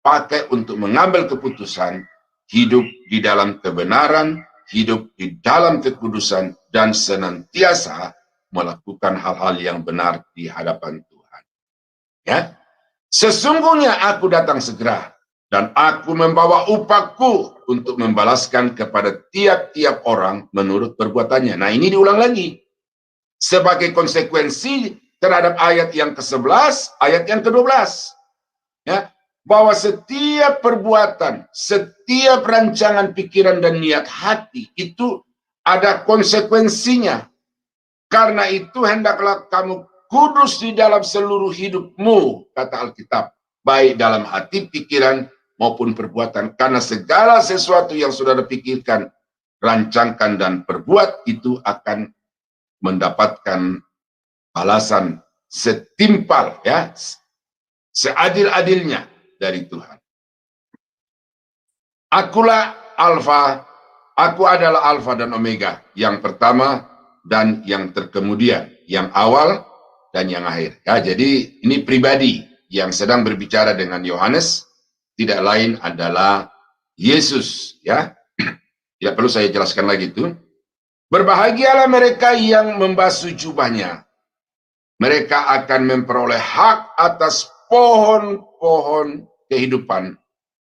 S4: pakai untuk mengambil keputusan, hidup di dalam kebenaran, hidup di dalam kekudusan, dan senantiasa melakukan hal-hal yang benar di hadapan Tuhan. Ya, sesungguhnya aku datang segera, dan aku membawa upahku untuk membalaskan kepada tiap-tiap orang menurut perbuatannya. Nah, ini diulang lagi. Sebagai konsekuensi terhadap ayat yang ke-11, ayat yang ke-12. Ya, bahwa setiap perbuatan, setiap rancangan pikiran dan niat hati itu ada konsekuensinya. Karena itu hendaklah kamu kudus di dalam seluruh hidupmu, kata Alkitab, baik dalam hati, pikiran, maupun perbuatan. Karena segala sesuatu yang saudara pikirkan, rancangkan, dan perbuat itu akan mendapatkan balasan setimpal, ya, seadil-adilnya dari Tuhan. Akulah Alfa, aku adalah Alfa dan Omega, yang pertama dan yang terkemudian, yang awal dan yang akhir. Ya, jadi ini pribadi yang sedang berbicara dengan Yohanes, tidak lain adalah Yesus. Ya, tidak perlu saya jelaskan lagi itu. Berbahagialah mereka yang membasuh jubahnya. Mereka akan memperoleh hak atas pohon-pohon kehidupan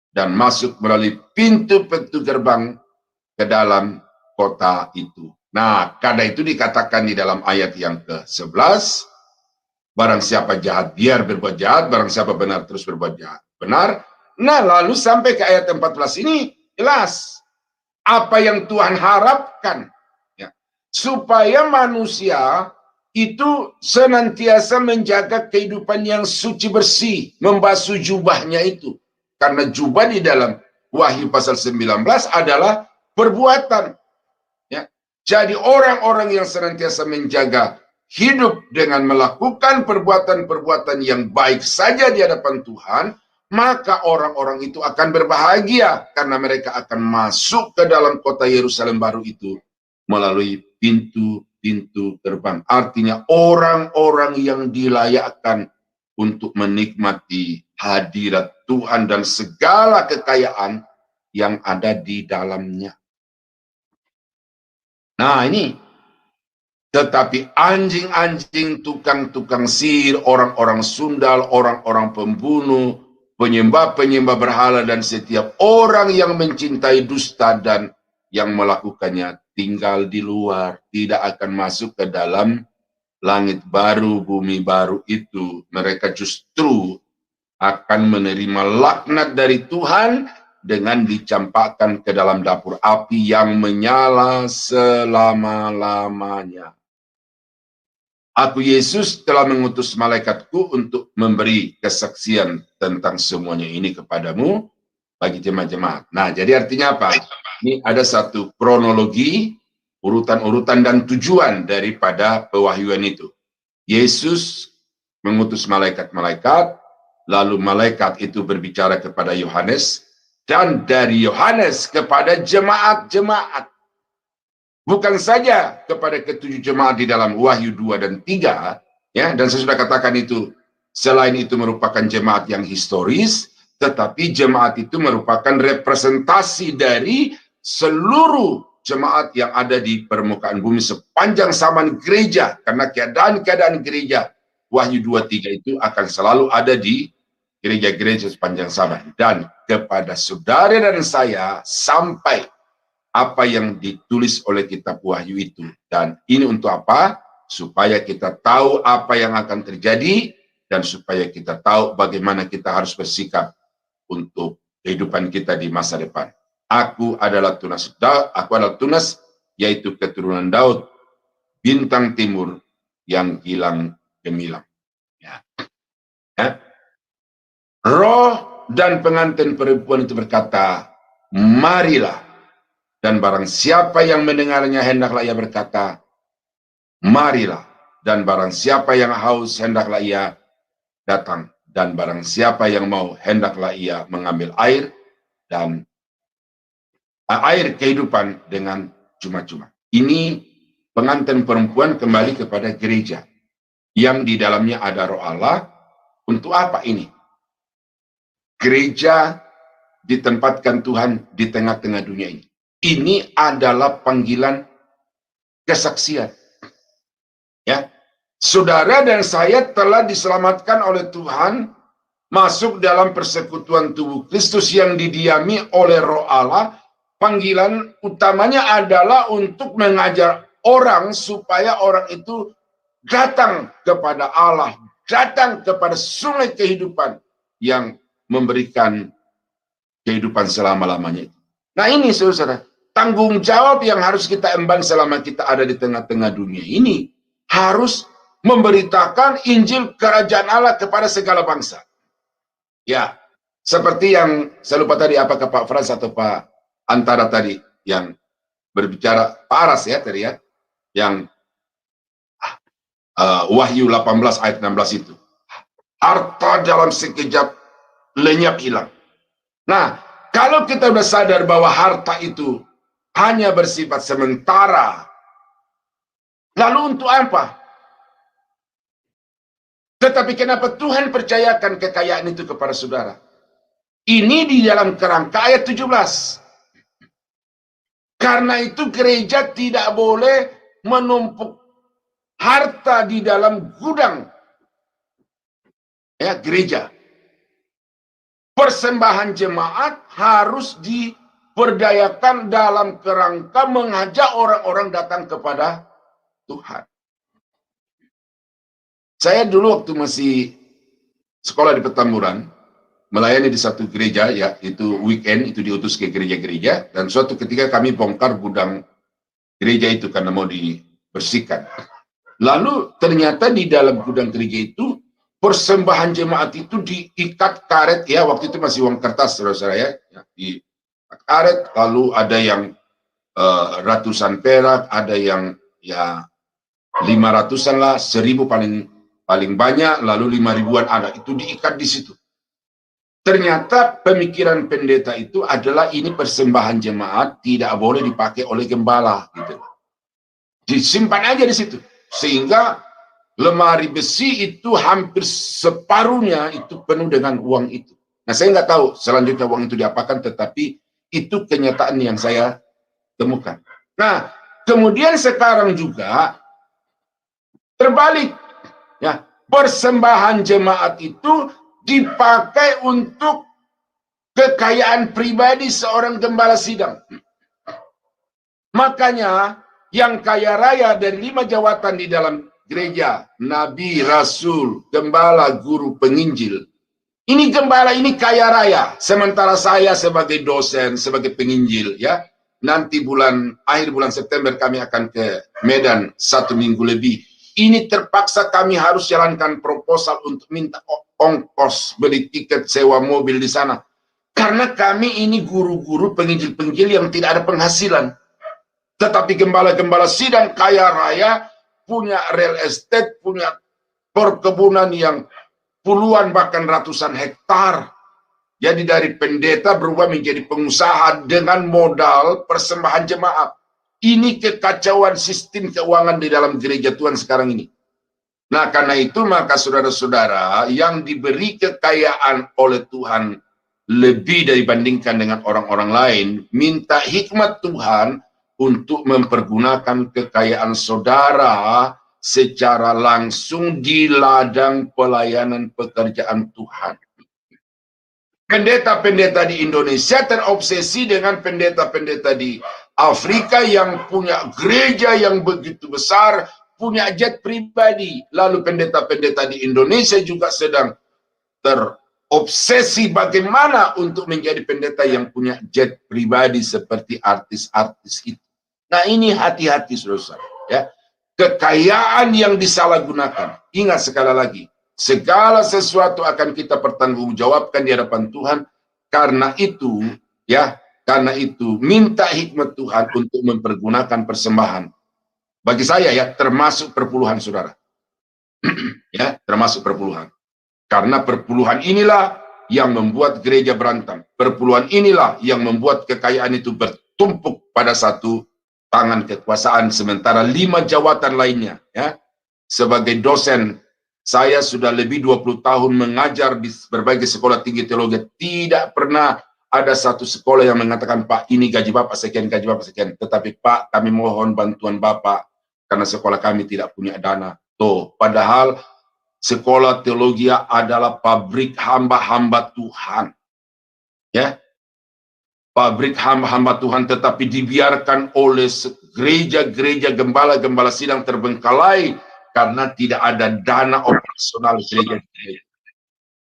S4: dan masuk melalui pintu-pintu gerbang ke dalam kota itu. Nah, karena itu dikatakan di dalam ayat yang ke-11, barang siapa jahat biar berbuat jahat, barang siapa benar terus berbuat jahat. Benar? Nah, lalu sampai ke ayat 14 ini jelas apa yang Tuhan harapkan, ya, supaya manusia itu senantiasa menjaga kehidupan yang suci bersih, membasuh jubahnya itu. Karena jubah di dalam Wahyu pasal 19 adalah perbuatan. Ya. Jadi orang-orang yang senantiasa menjaga hidup dengan melakukan perbuatan-perbuatan yang baik saja di hadapan Tuhan, maka orang-orang itu akan berbahagia karena mereka akan masuk ke dalam kota Yerusalem baru itu melalui pintu-pintu gerbang. Artinya orang-orang yang dilayakkan untuk menikmati hadirat Tuhan dan segala kekayaan yang ada di dalamnya. Nah ini, tetapi anjing-anjing, tukang-tukang sihir, orang-orang sundal, orang-orang pembunuh, penyembah-penyembah berhala, dan setiap orang yang mencintai dusta dan yang melakukannya tinggal di luar, tidak akan masuk ke dalam langit baru, bumi baru itu. Mereka justru akan menerima laknat dari Tuhan dengan dicampakkan ke dalam dapur api yang menyala selama-lamanya. Aku, Yesus, telah mengutus malaikatku untuk memberi kesaksian tentang semuanya ini kepadamu bagi jemaat-jemaat. Nah, jadi artinya apa? Ini ada satu kronologi, urutan-urutan dan tujuan daripada pewahyuan itu. Yesus mengutus malaikat-malaikat, lalu malaikat itu berbicara kepada Yohanes, dan dari Yohanes kepada jemaat-jemaat. Bukan saja kepada ketujuh jemaat di dalam Wahyu 2 dan 3, ya, dan saya sudah katakan itu, selain itu merupakan jemaat yang historis, tetapi jemaat itu merupakan representasi dari seluruh jemaat yang ada di permukaan bumi sepanjang zaman gereja, karena keadaan-keadaan gereja Wahyu 2-3 itu akan selalu ada di gereja-gereja sepanjang zaman. Dan kepada saudara dan saya sampai apa yang ditulis oleh kitab Wahyu itu. Dan ini untuk apa? Supaya kita tahu apa yang akan terjadi dan supaya kita tahu bagaimana kita harus bersikap untuk kehidupan kita di masa depan. Aku adalah tunas Daud, aku adalah tunas, yaitu keturunan Daud, bintang timur yang gilang gemilang. Ya. Ya. Roh dan pengantin perempuan itu berkata, marilah. Dan barang siapa yang mendengarnya, hendaklah ia berkata, marilah. Dan barang siapa yang haus, hendaklah ia datang. Dan barang siapa yang mau, hendaklah ia mengambil air dan air kehidupan dengan cuma-cuma. Ini pengantin perempuan kembali kepada gereja yang di dalamnya ada Roh Allah. Untuk apa ini? Gereja ditempatkan Tuhan di tengah-tengah dunia ini. Ini adalah panggilan kesaksian. Ya, saudara dan saya telah diselamatkan oleh Tuhan masuk dalam persekutuan tubuh Kristus yang didiami oleh Roh Allah. Panggilan utamanya adalah untuk mengajar orang supaya orang itu datang kepada Allah, datang kepada sungai kehidupan yang memberikan kehidupan selama-lamanya. Nah ini saudara, tanggung jawab yang harus kita emban selama kita ada di tengah-tengah dunia ini, harus memberitakan Injil Kerajaan Allah kepada segala bangsa. Ya, seperti yang saya lupa tadi, apakah Pak Frans atau Pak Antara tadi yang berbicara, Pak Aras ya tadi ya, yang Wahyu 18 ayat 16 itu. Harta dalam sekejap lenyap hilang. Nah, kalau kita sudah sadar bahwa harta itu hanya bersifat sementara, lalu untuk apa? Tetapi kenapa Tuhan percayakan kekayaan itu kepada saudara? Ini di dalam kerangka ayat 17. Karena itu gereja tidak boleh menumpuk harta di dalam gudang. Ya, gereja. Persembahan jemaat harus perdayakan dalam kerangka mengajak orang-orang datang kepada Tuhan. Saya dulu waktu masih sekolah di Petamburan, melayani di satu gereja, ya, itu weekend, itu diutus ke gereja-gereja, dan suatu ketika kami bongkar gudang gereja itu karena mau dibersihkan. Lalu ternyata di dalam gudang gereja itu, persembahan jemaat itu diikat karet, ya, waktu itu masih uang kertas, saudara-saudara, ya, di karet, lalu ada yang ratusan perak, ada yang ya 500-an lah, 1000 paling banyak, lalu 5.000-an ada, itu diikat di situ. Ternyata pemikiran pendeta itu adalah ini persembahan jemaat tidak boleh dipakai oleh gembala, gitu. Disimpan aja di situ, sehingga lemari besi itu hampir separuhnya itu penuh dengan uang itu. Nah, saya nggak tahu selanjutnya uang itu diapakan, tetapi itu kenyataan yang saya temukan. Nah, kemudian sekarang juga terbalik, ya, persembahan jemaat itu dipakai untuk kekayaan pribadi seorang gembala sidang. Makanya yang kaya raya dari 5 jawatan di dalam gereja, nabi, rasul, gembala, guru, penginjil, ini gembala ini kaya raya, sementara saya sebagai dosen, sebagai penginjil, ya, nanti akhir bulan September kami akan ke Medan 1 minggu lebih. Ini terpaksa kami harus jalankan proposal untuk minta ongkos beli tiket sewa mobil di sana. Karena kami ini guru-guru penginjil-penginjil yang tidak ada penghasilan. Tetapi gembala-gembala sidang kaya raya, punya real estate, punya perkebunan yang puluhan bahkan ratusan hektar. Jadi dari pendeta berubah menjadi pengusaha dengan modal persembahan jemaat. Ini kekacauan sistem keuangan di dalam gereja Tuhan sekarang ini. Nah, karena itu maka saudara-saudara yang diberi kekayaan oleh Tuhan lebih dibandingkan dengan orang-orang lain, minta hikmat Tuhan untuk mempergunakan kekayaan saudara secara langsung di ladang pelayanan pekerjaan Tuhan. Pendeta-pendeta di Indonesia terobsesi dengan pendeta-pendeta di Afrika yang punya gereja yang begitu besar, punya jet pribadi. Lalu pendeta-pendeta di Indonesia juga sedang terobsesi bagaimana untuk menjadi pendeta yang punya jet pribadi seperti artis-artis itu. Nah, ini hati-hati, saudara, ya. Kekayaan yang disalahgunakan. Ingat sekali lagi, segala sesuatu akan kita pertanggungjawabkan di hadapan Tuhan. Karena itu, ya, karena itu minta hikmat Tuhan untuk mempergunakan persembahan. Bagi saya, ya, termasuk perpuluhan, saudara. Ya, termasuk perpuluhan. Karena perpuluhan inilah yang membuat gereja berantem. Perpuluhan inilah yang membuat kekayaan itu bertumpuk pada satu tangan kekuasaan, sementara 5 jawatan lainnya, ya. Sebagai dosen, saya sudah lebih 20 tahun mengajar di berbagai sekolah tinggi teologi. Tidak pernah ada satu sekolah yang mengatakan, Pak, ini gaji Bapak sekian, gaji Bapak sekian. Tetapi Pak, kami mohon bantuan Bapak karena sekolah kami tidak punya dana. Tuh, padahal sekolah teologi adalah pabrik hamba-hamba Tuhan. Ya. Pabrik hamba-hamba Tuhan, tetapi dibiarkan oleh gereja-gereja gembala-gembala sidang terbengkalai karena tidak ada dana operasional gereja-gereja.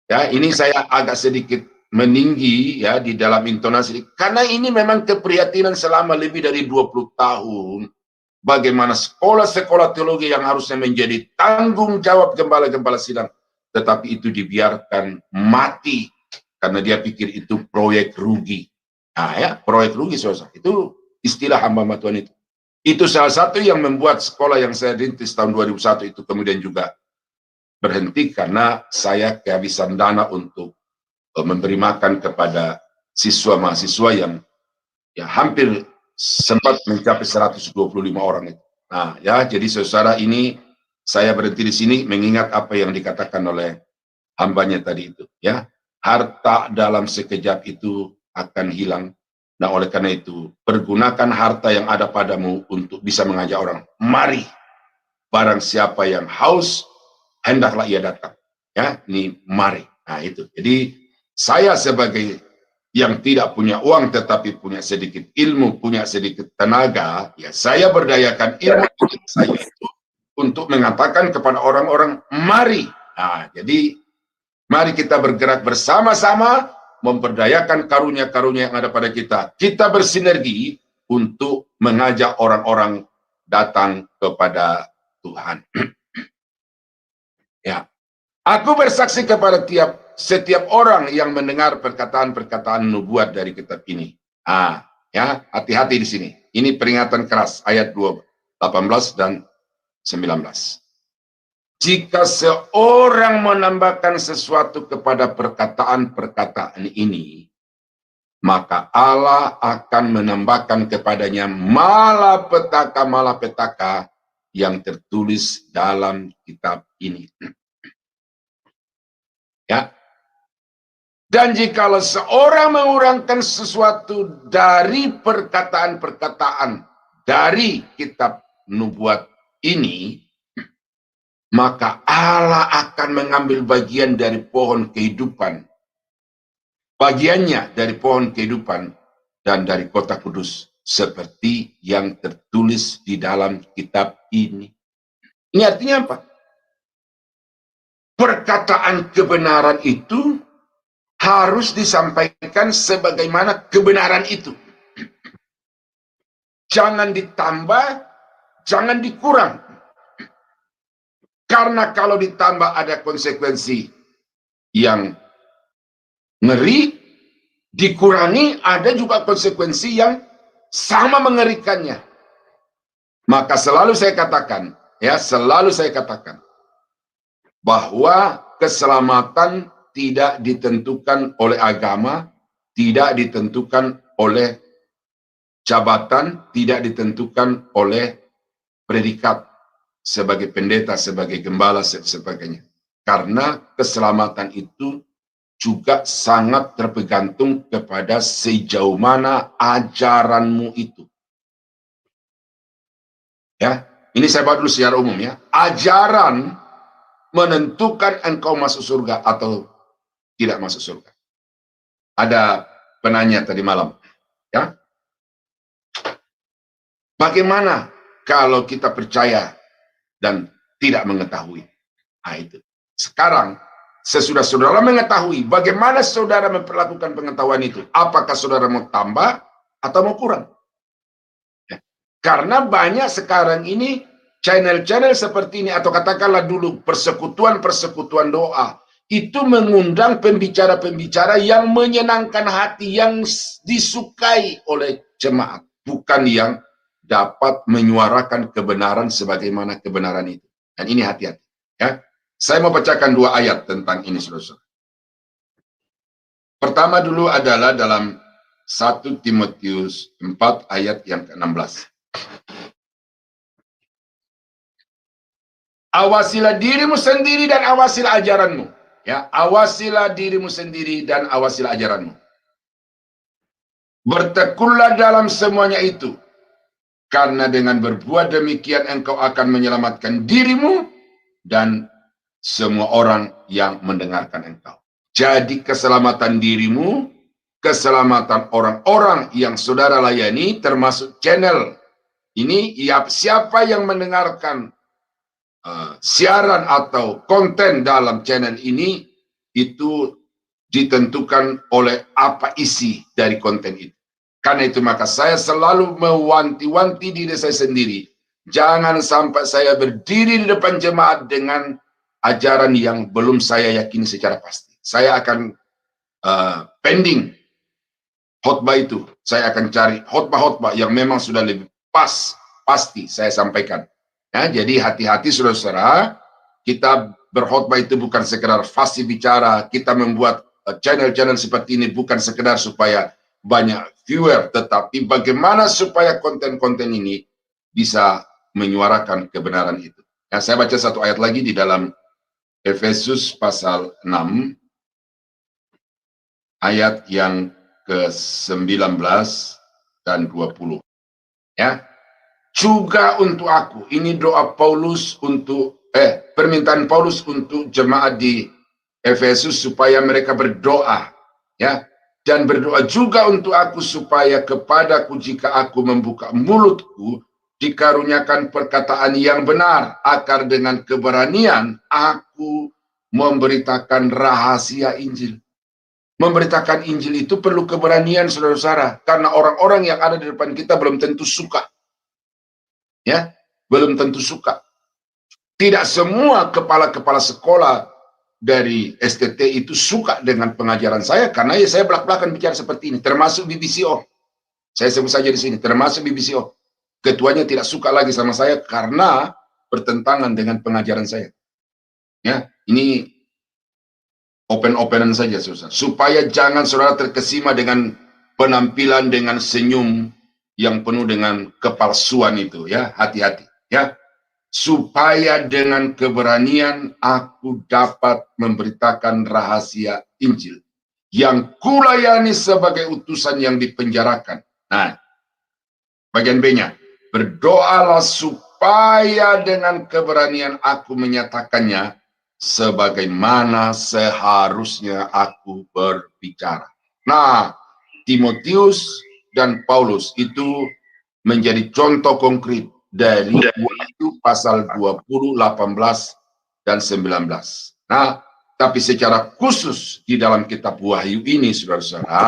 S4: Ya, ini saya agak sedikit meninggi, ya, di dalam intonasi, karena ini memang keprihatinan selama lebih dari 20 tahun. Bagaimana sekolah-sekolah teologi yang harusnya menjadi tanggung jawab gembala-gembala sidang, tetapi itu dibiarkan mati karena dia pikir itu proyek rugi. Nah, ya, proyek rugi, saudara. Itu istilah hamba Tuhan itu. Itu salah satu yang membuat sekolah yang saya rintis tahun 2001 itu kemudian juga berhenti karena saya kehabisan dana untuk memberi makan kepada siswa mahasiswa yang ya hampir sempat mencapai 125 orang itu. Nah, ya, jadi saudara, ini saya berhenti di sini mengingat apa yang dikatakan oleh hambanya tadi itu, ya. Harta dalam sekejap itu akan hilang. Nah, oleh karena itu, pergunakan harta yang ada padamu untuk bisa mengajak orang. Mari, barang siapa yang haus, hendaklah ia datang. Ya, ini mari. Nah, itu. Jadi, saya sebagai yang tidak punya uang tetapi punya sedikit ilmu, punya sedikit tenaga, ya saya berdayakan ilmu saya itu untuk mengatakan kepada orang-orang, mari. Nah, jadi mari kita bergerak bersama-sama memperdayakan karunia-karunia yang ada pada kita. Kita bersinergi untuk mengajak orang-orang datang kepada Tuhan. Ya, aku bersaksi kepada setiap orang yang mendengar perkataan-perkataan nubuat dari kitab ini. Ya, hati-hati di sini. Ini peringatan keras ayat 18 dan 19. Jika seorang menambahkan sesuatu kepada perkataan-perkataan ini, maka Allah akan menambahkan kepadanya malapetaka yang tertulis dalam kitab ini. Ya. Dan jikalau seorang mengurangkan sesuatu dari perkataan-perkataan dari kitab nubuat ini, maka Allah akan mengambil bagian dari pohon kehidupan, bagiannya dari pohon kehidupan dan dari kota kudus, seperti yang tertulis di dalam kitab ini. Ini artinya apa? Perkataan kebenaran itu harus disampaikan sebagaimana kebenaran itu. Jangan ditambah, jangan dikurang. Karena kalau ditambah ada konsekuensi yang ngeri, dikurangi ada juga konsekuensi yang sama mengerikannya. Maka selalu saya katakan, bahwa keselamatan tidak ditentukan oleh agama, tidak ditentukan oleh jabatan, tidak ditentukan oleh predikat sebagai pendeta, sebagai gembala, sebagainya. Karena keselamatan itu juga sangat tergantung kepada sejauh mana ajaranmu itu. Ya, ini saya bahas dulu secara umum ya. Ajaran menentukan engkau masuk surga atau tidak masuk surga. Ada penanya tadi malam, ya. Bagaimana kalau kita percaya dan tidak mengetahui? Nah, itu. Sekarang, sesudah saudara mengetahui, bagaimana saudara memperlakukan pengetahuan itu? Apakah saudara mau tambah atau mau kurang? Ya. Karena banyak sekarang ini channel-channel seperti ini, atau katakanlah dulu persekutuan-persekutuan doa, itu mengundang pembicara-pembicara yang menyenangkan hati, yang disukai oleh jemaat, bukan yang dapat menyuarakan kebenaran sebagaimana kebenaran itu. Dan ini hati-hati. Ya, saya mau bacakan 2 ayat tentang ini, saudara. Pertama dulu adalah dalam 1 Timotius 4 ayat yang ke-16. Awasilah dirimu sendiri dan awasilah ajaranmu. Ya, awasilah dirimu sendiri dan awasilah ajaranmu. Bertekunlah dalam semuanya itu, karena dengan berbuat demikian engkau akan menyelamatkan dirimu dan semua orang yang mendengarkan engkau. Jadi keselamatan dirimu, keselamatan orang-orang yang saudara layani, termasuk channel ini, ya, siapa yang mendengarkan siaran atau konten dalam channel ini, itu ditentukan oleh apa isi dari konten itu. Karena itu maka saya selalu mewanti-wanti diri saya sendiri, jangan sampai saya berdiri di depan jemaat dengan ajaran yang belum saya yakini secara pasti. Saya akan pending khotbah itu. Saya akan cari khotbah-khotbah yang memang sudah lebih pasti saya sampaikan. Ya, jadi hati-hati saudara-saudara, kita berkhotbah itu bukan sekedar fasih bicara, kita membuat channel-channel seperti ini bukan sekedar supaya banyak viewer, tetapi bagaimana supaya konten-konten ini bisa menyuarakan kebenaran itu. Ya, saya baca 1 ayat lagi di dalam Efesus pasal 6, ayat yang ke-19 dan 20. Ya. Juga untuk aku, ini doa Paulus untuk permintaan Paulus untuk jemaat di Efesus supaya mereka berdoa, ya, dan berdoa juga untuk aku supaya kepadaku jika aku membuka mulutku dikaruniakan perkataan yang benar, agar dengan keberanian aku memberitakan rahasia Injil. Memberitakan Injil itu perlu keberanian, saudara-saudara, karena orang-orang yang ada di depan kita belum tentu suka. Ya, belum tentu suka. Tidak semua kepala-kepala sekolah dari STT itu suka dengan pengajaran saya, karena ya saya belak-belakan bicara seperti ini, termasuk BBCO. Saya sebut saja di sini, termasuk BBCO. Ketuanya tidak suka lagi sama saya karena bertentangan dengan pengajaran saya. Ya, ini open-openan saja, saudara. Supaya jangan saudara terkesima dengan penampilan dengan senyum yang penuh dengan kepalsuan itu, ya. Hati-hati, ya. Supaya dengan keberanian aku dapat memberitakan rahasia Injil yang kulayani sebagai utusan yang dipenjarakan. Nah, bagian B-nya, berdoalah supaya dengan keberanian aku menyatakannya sebagaimana seharusnya aku berbicara. Nah, Timotius dan Paulus itu menjadi contoh konkret dari Wahyu pasal 20, 18, dan 19. Nah, tapi secara khusus di dalam kitab Wahyu ini, saudara-saudara,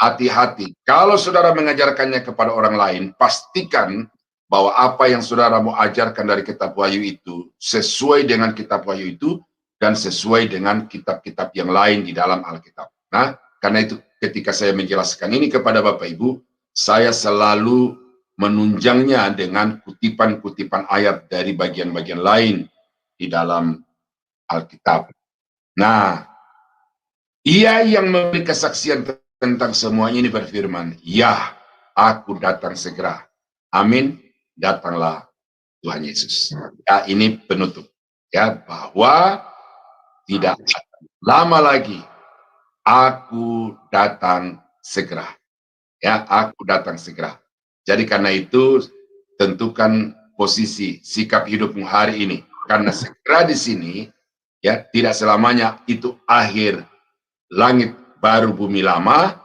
S4: hati-hati. Kalau saudara mengajarkannya kepada orang lain, pastikan bahwa apa yang saudara mau ajarkan dari kitab Wahyu itu sesuai dengan kitab Wahyu itu dan sesuai dengan kitab-kitab yang lain di dalam Alkitab. Nah, karena itu ketika saya menjelaskan ini kepada Bapak Ibu, saya selalu menunjangnya dengan kutipan-kutipan ayat dari bagian-bagian lain di dalam Alkitab. Nah, Ia yang memberi kesaksian tentang semuanya ini berfirman, "Ya, aku datang segera." Amin. Datanglah Tuhan Yesus. Ya, ini penutup. Ya, bahwa tidak lama lagi aku datang segera. Ya, aku datang segera. Jadi karena itu tentukan posisi sikap hidupmu hari ini. Karena segera di sini ya tidak selamanya itu akhir langit baru bumi lama.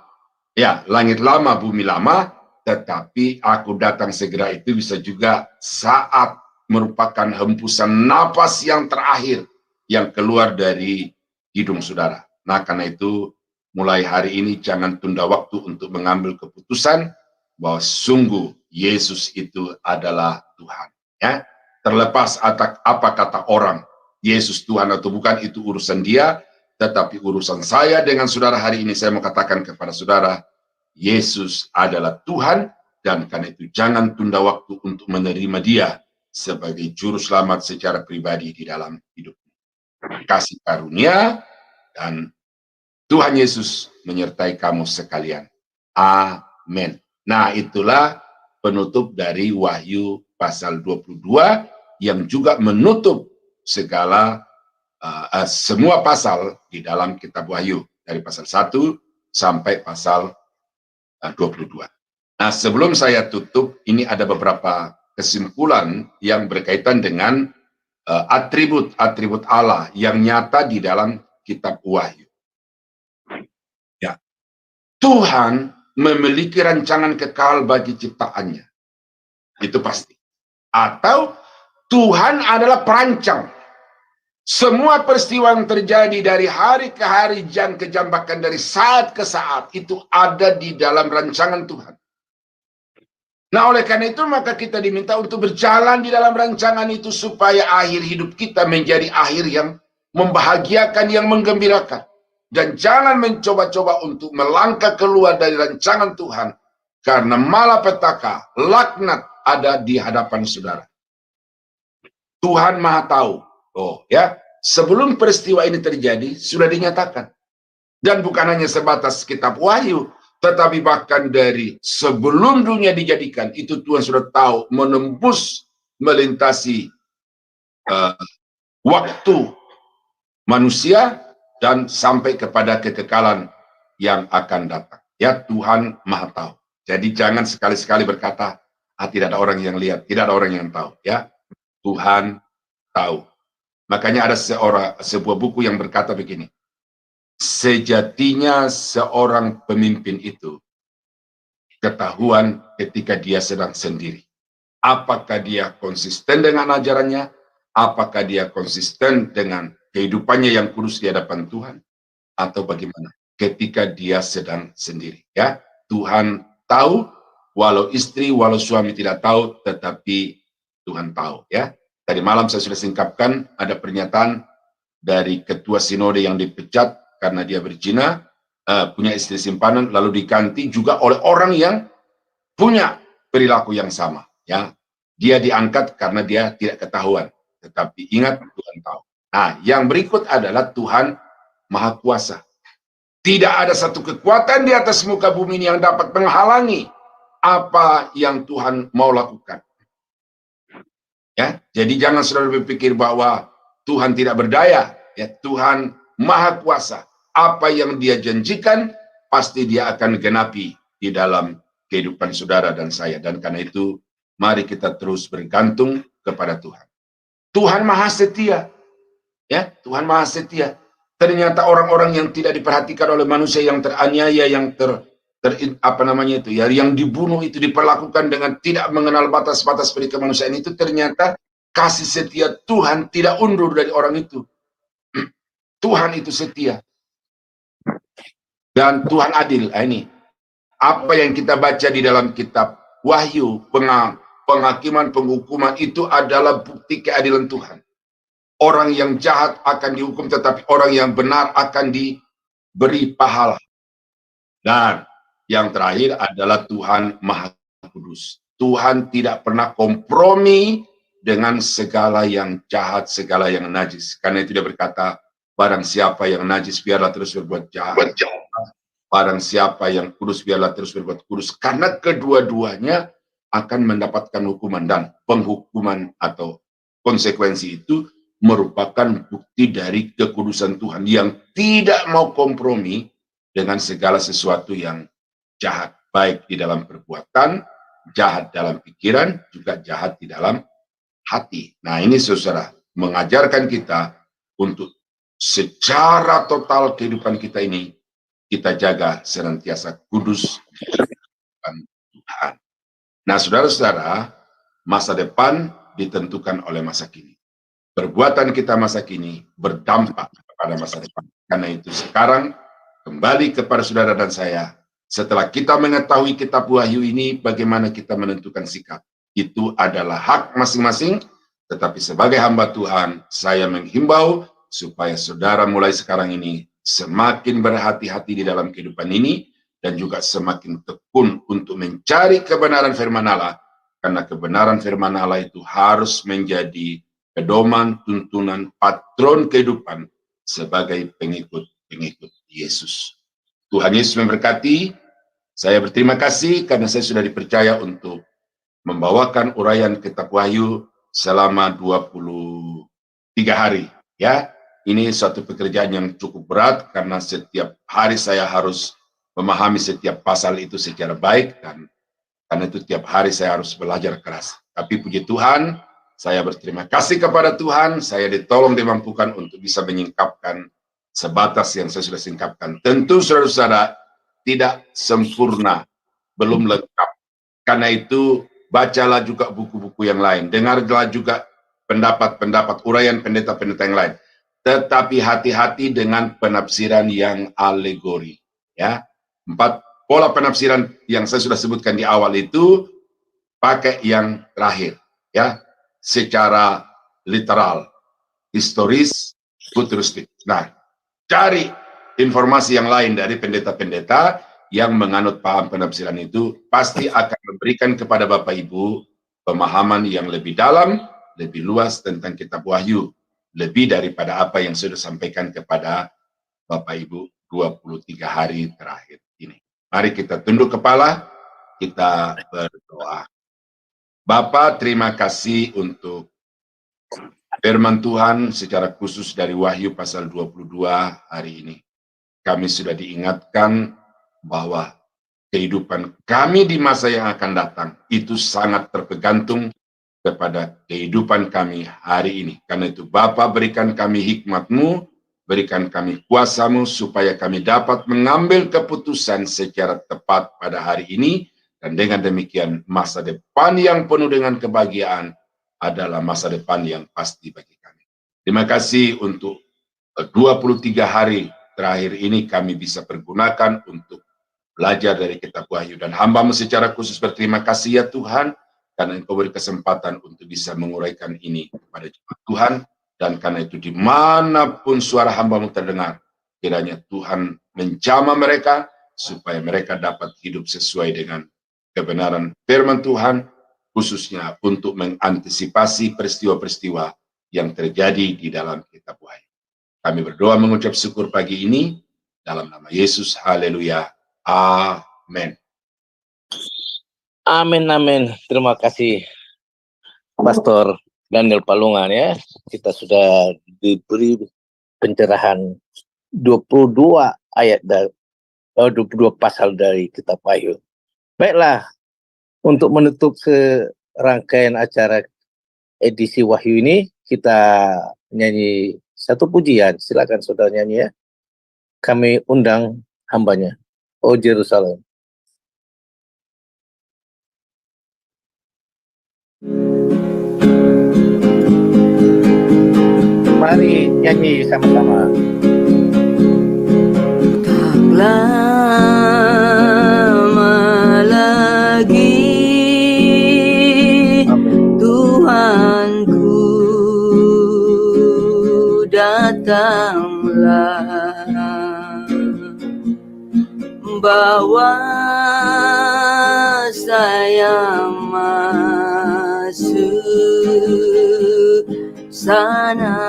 S4: Ya, langit lama bumi lama, tetapi aku datang segera itu bisa juga saat merupakan hembusan napas yang terakhir yang keluar dari hidung saudara. Nah, karena itu mulai hari ini jangan tunda waktu untuk mengambil keputusan bahwa sungguh Yesus itu adalah Tuhan. Ya, terlepas apa kata orang, Yesus Tuhan atau bukan itu urusan dia, tetapi urusan saya dengan saudara hari ini saya mau katakan kepada saudara, Yesus adalah Tuhan, dan karena itu jangan tunda waktu untuk menerima dia sebagai juru selamat secara pribadi di dalam hidup. Kasih karunia dan Tuhan Yesus menyertai kamu sekalian. Amin. Nah, itulah penutup dari Wahyu pasal 22 yang juga menutup segala semua pasal di dalam kitab Wahyu dari pasal 1 sampai pasal 22. Nah, sebelum saya tutup, ini ada beberapa kesimpulan yang berkaitan dengan atribut-atribut Allah yang nyata di dalam kitab Wahyu. Ya, Tuhan memiliki rancangan kekal bagi ciptaannya. Itu pasti. Atau Tuhan adalah perancang. Semua peristiwa yang terjadi dari hari ke hari, jam ke jam, bahkan dari saat ke saat, itu ada di dalam rancangan Tuhan. Nah, oleh karena itu, maka kita diminta untuk berjalan di dalam rancangan itu, supaya akhir hidup kita menjadi akhir yang membahagiakan, yang menggembirakan. Dan jangan mencoba-coba untuk melangkah keluar dari rancangan Tuhan, karena malapetaka, laknat ada di hadapan saudara. Tuhan Maha Tahu. Oh ya, sebelum peristiwa ini terjadi sudah dinyatakan. Dan bukan hanya sebatas kitab Wahyu, tetapi bahkan dari sebelum dunia dijadikan, itu Tuhan sudah tahu menembus, melintasi waktu manusia dan sampai kepada kekekalan yang akan datang. Ya, Tuhan Maha Tahu. Jadi jangan sekali-sekali berkata, tidak ada orang yang lihat, tidak ada orang yang tahu. Ya, Tuhan tahu. Makanya ada sebuah buku yang berkata begini, sejatinya seorang pemimpin itu ketahuan ketika dia sedang sendiri. Apakah dia konsisten dengan ajarannya? Apakah dia konsisten dengan kehidupannya yang kudus di hadapan Tuhan? Atau bagaimana? Ketika dia sedang sendiri. Ya, Tuhan tahu, walau istri, walau suami tidak tahu, tetapi Tuhan tahu. Ya, tadi malam saya sudah singkapkan, ada pernyataan dari ketua sinode yang dipecat karena dia berzina, punya istri simpanan, lalu diganti juga oleh orang yang punya perilaku yang sama. Ya, dia diangkat karena dia tidak ketahuan, tetapi ingat Tuhan tahu. Nah, yang berikut adalah Tuhan Maha Kuasa. Tidak ada satu kekuatan di atas muka bumi ini yang dapat menghalangi apa yang Tuhan mau lakukan. Ya, jadi jangan saudara berpikir bahwa Tuhan tidak berdaya. Ya, Tuhan Maha Kuasa. Apa yang Dia janjikan pasti Dia akan genapi di dalam kehidupan saudara dan saya. Dan karena itu, mari kita terus bergantung kepada Tuhan. Tuhan Maha Setia. Ya, Tuhan Maha Setia. Ternyata orang-orang yang tidak diperhatikan oleh manusia, yang teraniaya, yang yang dibunuh itu diperlakukan dengan tidak mengenal batas-batas peri kemanusiaan itu, ternyata kasih setia Tuhan tidak undur dari orang itu. Tuhan itu setia. Dan Tuhan adil. Ini apa yang kita baca di dalam kitab Wahyu, penghakiman, penghukuman itu adalah bukti keadilan Tuhan. Orang yang jahat akan dihukum, tetapi orang yang benar akan diberi pahala. Dan yang terakhir adalah Tuhan Maha Kudus. Tuhan tidak pernah kompromi dengan segala yang jahat, segala yang najis. Karena itu dia berkata, barang siapa yang najis biarlah terus berbuat jahat. Barang siapa yang kudus biarlah terus berbuat kudus. Karena kedua-duanya akan mendapatkan hukuman, dan penghukuman atau konsekuensi itu merupakan bukti dari kekudusan Tuhan yang tidak mau kompromi dengan segala sesuatu yang jahat, baik di dalam perbuatan, jahat dalam pikiran, juga jahat di dalam hati. Nah, ini saudara mengajarkan kita untuk secara total kehidupan kita ini kita jaga senantiasa kudus dan Tuhan. Nah, saudara-saudara, masa depan ditentukan oleh masa kini. Perbuatan kita masa kini berdampak kepada masa depan. Karena itu sekarang kembali kepada saudara dan saya. Setelah kita mengetahui kitab Wahyu ini, bagaimana kita menentukan sikap. Itu adalah hak masing-masing. Tetapi sebagai hamba Tuhan, saya menghimbau supaya saudara mulai sekarang ini semakin berhati-hati di dalam kehidupan ini, dan juga semakin tekun untuk mencari kebenaran firman Allah. Karena kebenaran firman Allah itu harus menjadi pedoman, tuntunan, patron kehidupan sebagai pengikut-pengikut Yesus. Tuhan Yesus memberkati. Saya berterima kasih karena saya sudah dipercaya untuk membawakan uraian kitab Wahyu selama 23 hari. Ya, ini suatu pekerjaan yang cukup berat karena setiap hari saya harus memahami setiap pasal itu secara baik, dan karena itu tiap hari saya harus belajar keras. Tapi puji Tuhan, saya berterima kasih kepada Tuhan, saya ditolong dimampukan untuk bisa menyingkapkan sebatas yang saya sudah singkapkan. Tentu saudara-saudara tidak sempurna, belum lengkap. Karena itu bacalah juga buku-buku yang lain, dengarlah juga pendapat-pendapat uraian pendeta-pendeta yang lain. Tetapi hati-hati dengan penafsiran yang alegori. Ya, 4 pola penafsiran yang saya sudah sebutkan di awal itu pakai yang terakhir. Ya, secara literal, historis, futuristik. Nah, cari informasi yang lain dari pendeta-pendeta yang menganut paham penafsiran itu, pasti akan memberikan kepada Bapak Ibu pemahaman yang lebih dalam, lebih luas tentang kitab Wahyu, lebih daripada apa yang sudah sampaikan kepada Bapak Ibu 23 hari terakhir ini. Mari kita tunduk kepala, kita berdoa. Bapa, terima kasih untuk firman Tuhan secara khusus dari Wahyu pasal 22 hari ini. Kami sudah diingatkan bahwa kehidupan kami di masa yang akan datang itu sangat tergantung kepada kehidupan kami hari ini. Karena itu Bapa, berikan kami hikmat-Mu, berikan kami kuasa-Mu supaya kami dapat mengambil keputusan secara tepat pada hari ini, dan dengan demikian masa depan yang penuh dengan kebahagiaan adalah masa depan yang pasti bagi kami. Terima kasih untuk 23 hari terakhir ini kami bisa pergunakan untuk belajar dari kitab Wahyu, dan hamba-Mu secara khusus berterima kasih ya Tuhan, karena Engkau beri kesempatan untuk bisa menguraikan ini kepada jemaat Tuhan. Dan karena itu dimanapun suara hamba-Mu terdengar, kiranya Tuhan menjamah mereka, supaya mereka dapat hidup sesuai dengan kebenaran firman Tuhan, khususnya untuk mengantisipasi peristiwa-peristiwa yang terjadi di dalam kitab Wahyu. Kami berdoa mengucap syukur pagi ini, dalam nama Yesus, haleluya, amin.
S1: Amin, amin. Terima kasih Pastor Daniel Palungan ya. Kita sudah diberi pencerahan 22 ayat dari 22 pasal dari kitab Wahyu. Baiklah, untuk menutup serangkaian acara edisi Wahyu ini, kita nyanyi satu pujian. Silakan saudara nyanyi ya. Kami undang hambanya. Oh Jerusalem. Mari nyanyi sama-sama.
S5: Tak lama lagi, Tuhanku datanglah, bawa saya masuk sana.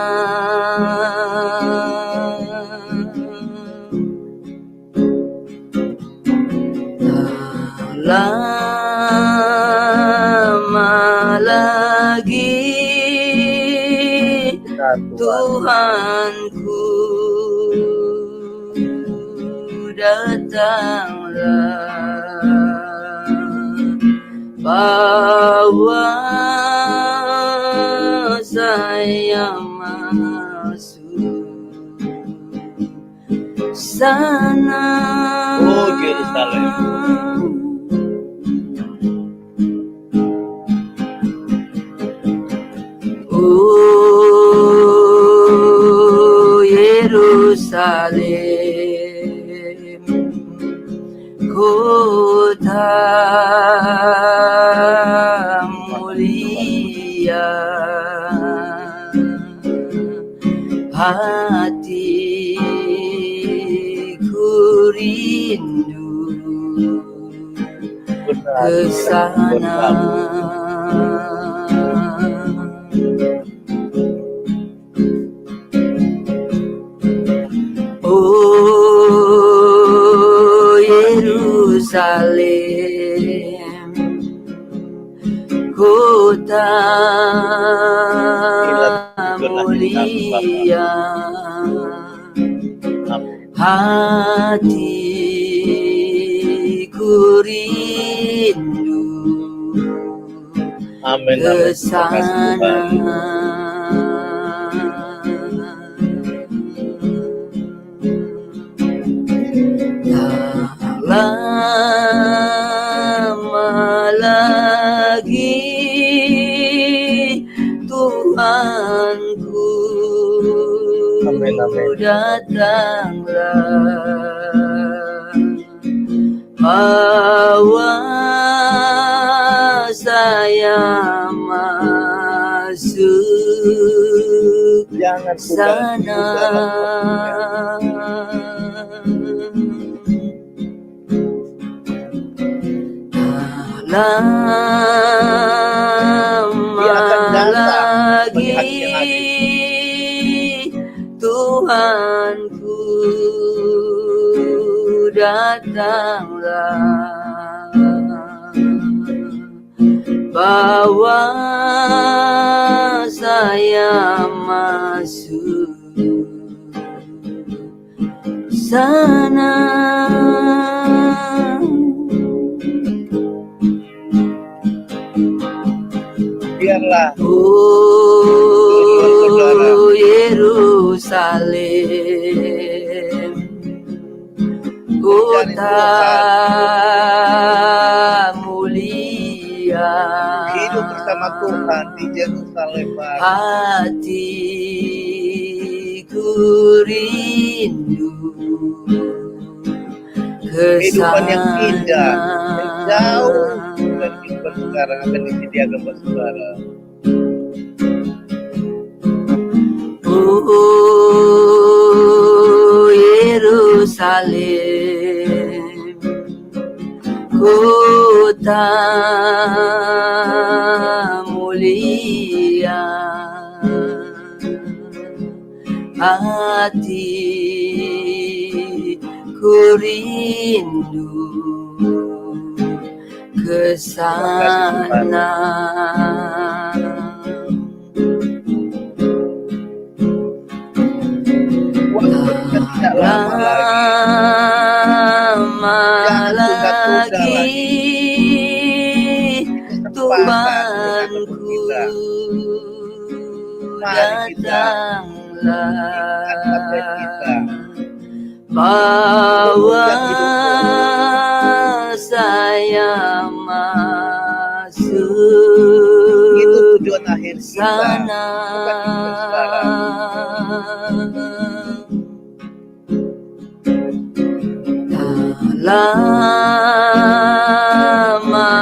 S5: Tak lama lagi, Tuhanku datanglah, bawa saya masuk sana.
S1: Oh Yerusalem.
S5: Oh Yerusalem, kota mulia, hatiku rindu ke sana. Oh Yerusalem, kota mulia, hatiku rindu ke sana. Tak lama lagi, Tuhanku datanglah, bawa saya masuk sana. Lama lagi, Tuhanku datanglah, bawa saya masuk sana.
S1: Biarlah
S5: Oh Yerusalem, Yerusalem, kota mulia.
S1: Hidup bersama Tuhan di Yerusalem baru.
S5: Hatiku rindu
S1: Kehidupan yang indah, yang jauh
S5: kesana.
S1: dari kehidupan sekarang akan disediakan buat saudara.
S5: Oh Yerusalem, kota mulia, hatiku rindu kesana.
S1: Waktu kita tidak lama
S5: lagi Tuhanku datanglah, bawa saya masuk
S1: Itu tujuan akhir kita.
S5: sana. Lama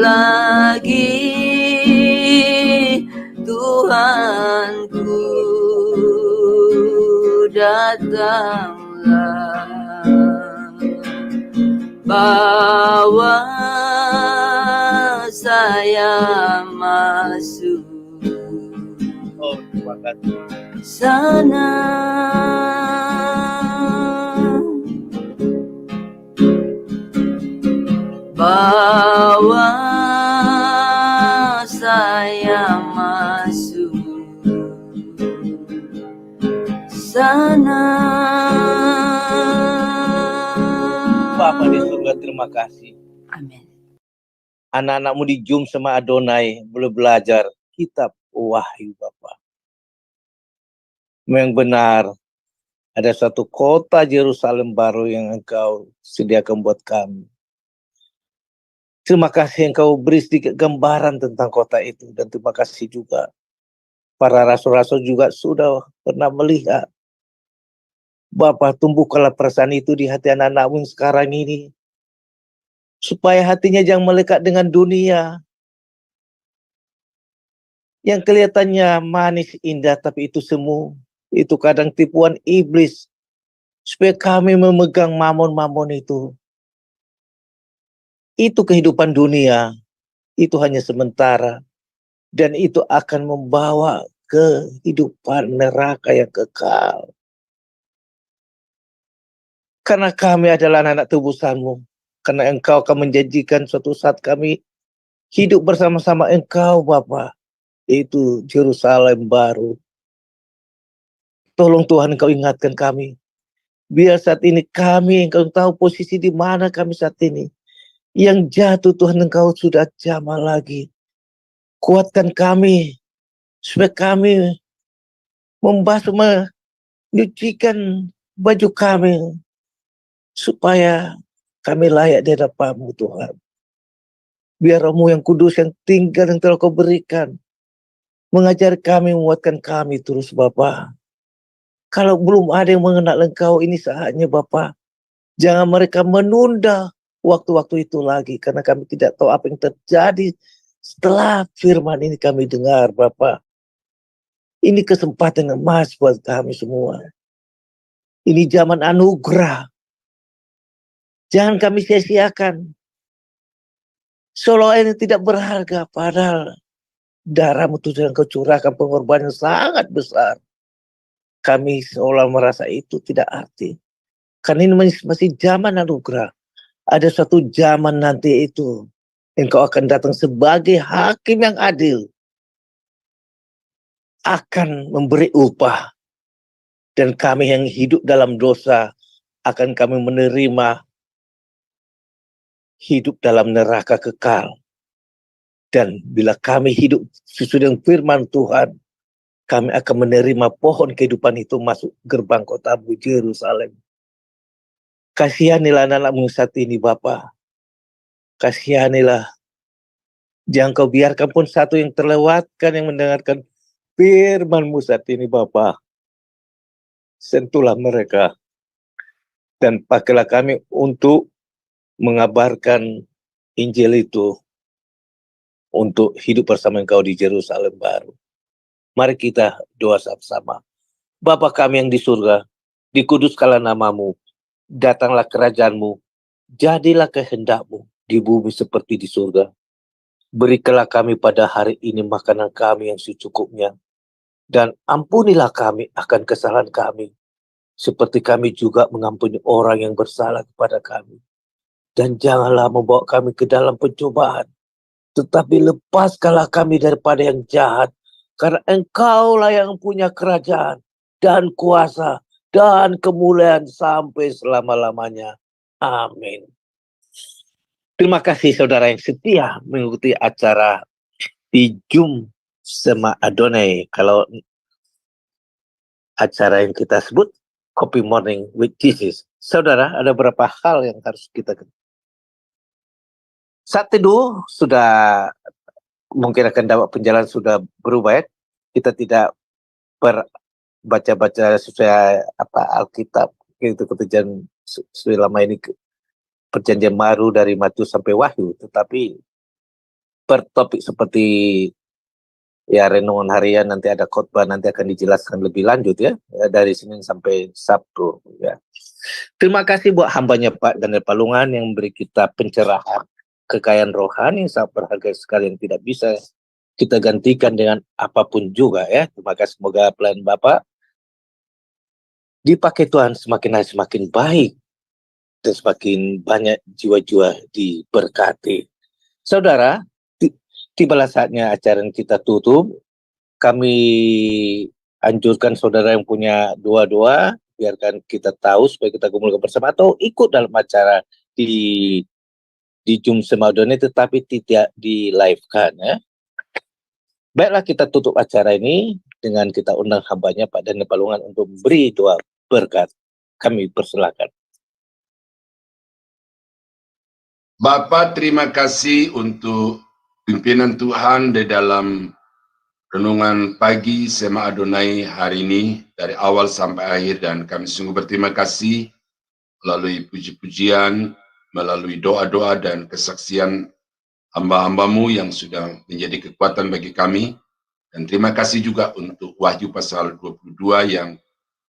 S5: lagi Tuhanku datanglah, bawa saya masuk
S1: Oh, terima kasih.
S5: sana. Bawa saya masuk sana.
S1: Bapa di surga, terima kasih.
S5: Amin.
S1: Anak-anakmu di Zoom sama Adonai boleh belajar kitab Wahyu Bapa. Memang benar, ada satu kota Yerusalem baru yang Engkau sediakan buat kami. Terima kasih Engkau beri sedikit gambaran tentang kota itu. Dan terima kasih juga para rasul-rasul juga sudah pernah melihat. Bapa, tumbuhkanlah perasaan itu di hati anak-anakmu yang sekarang ini. Supaya hatinya jangan melekat dengan dunia. Yang kelihatannya manis, indah, tapi itu semu. Itu kadang tipuan iblis. Supaya kami memegang mamon-mamon itu. Itu kehidupan dunia. Itu hanya sementara. Dan itu akan membawa kehidupan neraka yang kekal. Karena kami adalah anak-anak tebusanmu. Karena Engkau akan menjanjikan suatu saat kami hidup bersama-sama Engkau, Bapa. Itu Yerusalem baru. Tolong Tuhan Engkau ingatkan kami. Biar saat ini kami, Engkau tahu posisi di mana kami saat ini. Yang jatuh Tuhan Engkau sudah jamah lagi. Kuatkan kami. Supaya kami membasuh, menyucikan baju kami. Supaya kami layak di hadapan-Mu Tuhan. Biar Roh-Mu yang kudus yang tinggal yang telah Kau berikan. Mengajar kami, menguatkan kami terus Bapa. Kalau belum ada yang mengenal Engkau, ini saatnya Bapa. Jangan mereka menunda waktu-waktu itu lagi. Karena kami tidak tahu apa yang terjadi setelah firman ini kami dengar Bapa. Ini kesempatan emas buat kami semua. Ini zaman anugerah. Jangan kami sia-siakan. Seolah ini tidak berharga. Padahal darah-Mu Tuhan yang Kau curahkan pengorbanan sangat besar. Kami seolah merasa itu tidak arti. Karena ini masih zaman anugerah. Ada suatu zaman nanti itu. Engkau akan datang sebagai hakim yang adil. Akan memberi upah. Dan kami yang hidup dalam dosa. Akan kami menerima. Hidup dalam neraka kekal. Dan bila kami hidup sesuai dengan firman Tuhan. kami akan menerima pohon kehidupan itu masuk gerbang kota-Mu Yerusalem. Kasihanilah anak-Mu saat ini Bapa. Kasihanilah. Jangan Kau biarkan pun satu yang terlewatkan yang mendengarkan firman-Mu saat ini Bapa. Sentuhlah mereka. Dan pakailah kami untuk mengabarkan Injil itu. Untuk hidup bersama Engkau di Yerusalem baru. Mari kita doa sama-sama. Bapa kami yang di surga, dikuduskanlah nama-Mu, datanglah kerajaan-Mu, jadilah kehendak-Mu di bumi seperti di surga. Berikanlah kami pada hari ini makanan kami yang secukupnya, dan ampunilah kami akan kesalahan kami, seperti kami juga mengampuni orang yang bersalah kepada kami. Dan janganlah membawa kami ke dalam pencobaan, tetapi lepaskanlah kami daripada yang jahat, karena Engkaulah yang punya kerajaan, dan kuasa, dan kemuliaan sampai selama-lamanya. Amin. Terima kasih saudara yang setia mengikuti acara di Jum Sema Adonai. Kalau acara yang kita sebut Coffee Morning with Jesus. Saudara, ada beberapa hal yang harus kita ketahui. Saat teduh sudah mungkin akan dapat penjelasan sudah berubah ya. Kita tidak baca-baca sesuai Alkitab itu kepercayaan selama ini perjanjian baru dari Matius sampai Wahyu, tetapi per topik seperti ya renungan harian, nanti ada khotbah, nanti akan dijelaskan lebih lanjut ya dari Senin sampai Sabtu ya. Terima kasih buat hambanya Pak Daniel Palungan yang memberi kita pencerahan kekayaan rohani yang sangat berharga sekali yang tidak bisa kita gantikan dengan apapun juga ya. Terima kasih, semoga pelayan Bapak dipakai Tuhan semakin hari semakin baik dan semakin banyak jiwa-jiwa diberkati. Saudara, tibalah saatnya acara yang kita tutup. Kami anjurkan saudara yang punya doa-doa, biarkan kita tahu supaya kita kumpulkan bersama atau ikut dalam acara di Jum Sema Adonai, tetapi tidak di live-kan ya. Baiklah, kita tutup acara ini dengan kita undang hambanya Pak Daniel Palungan untuk beri doa berkat. Kami persilakan.
S4: Bapak, terima kasih untuk pimpinan Tuhan di dalam renungan pagi Sema Adonai hari ini dari awal sampai akhir, dan kami sungguh berterima kasih melalui puji-pujian, melalui doa-doa dan kesaksian hamba-hambamu yang sudah menjadi kekuatan bagi kami. Dan terima kasih juga untuk Wahyu pasal 22 yang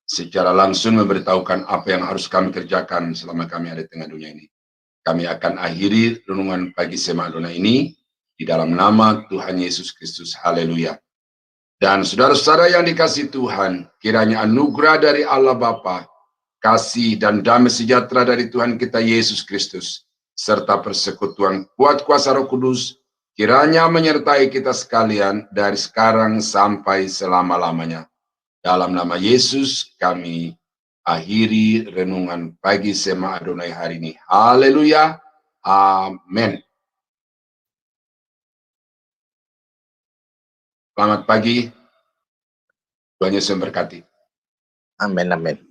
S4: secara langsung memberitahukan apa yang harus kami kerjakan selama kami ada di tengah dunia ini. Kami akan akhiri renungan pagi Sema Adonai ini di dalam nama Tuhan Yesus Kristus. Haleluya. Dan saudara-saudara yang dikasihi Tuhan, kiranya anugerah dari Allah Bapa, kasih dan damai sejahtera dari Tuhan kita Yesus Kristus, serta persekutuan kuat kuasa Roh Kudus, kiranya menyertai kita sekalian dari sekarang sampai selama-lamanya. Dalam nama Yesus kami akhiri renungan pagi Sema Adonai hari ini. Haleluya. Amin. Selamat pagi. Tuhan Yesus memberkati.
S1: Amin, amin.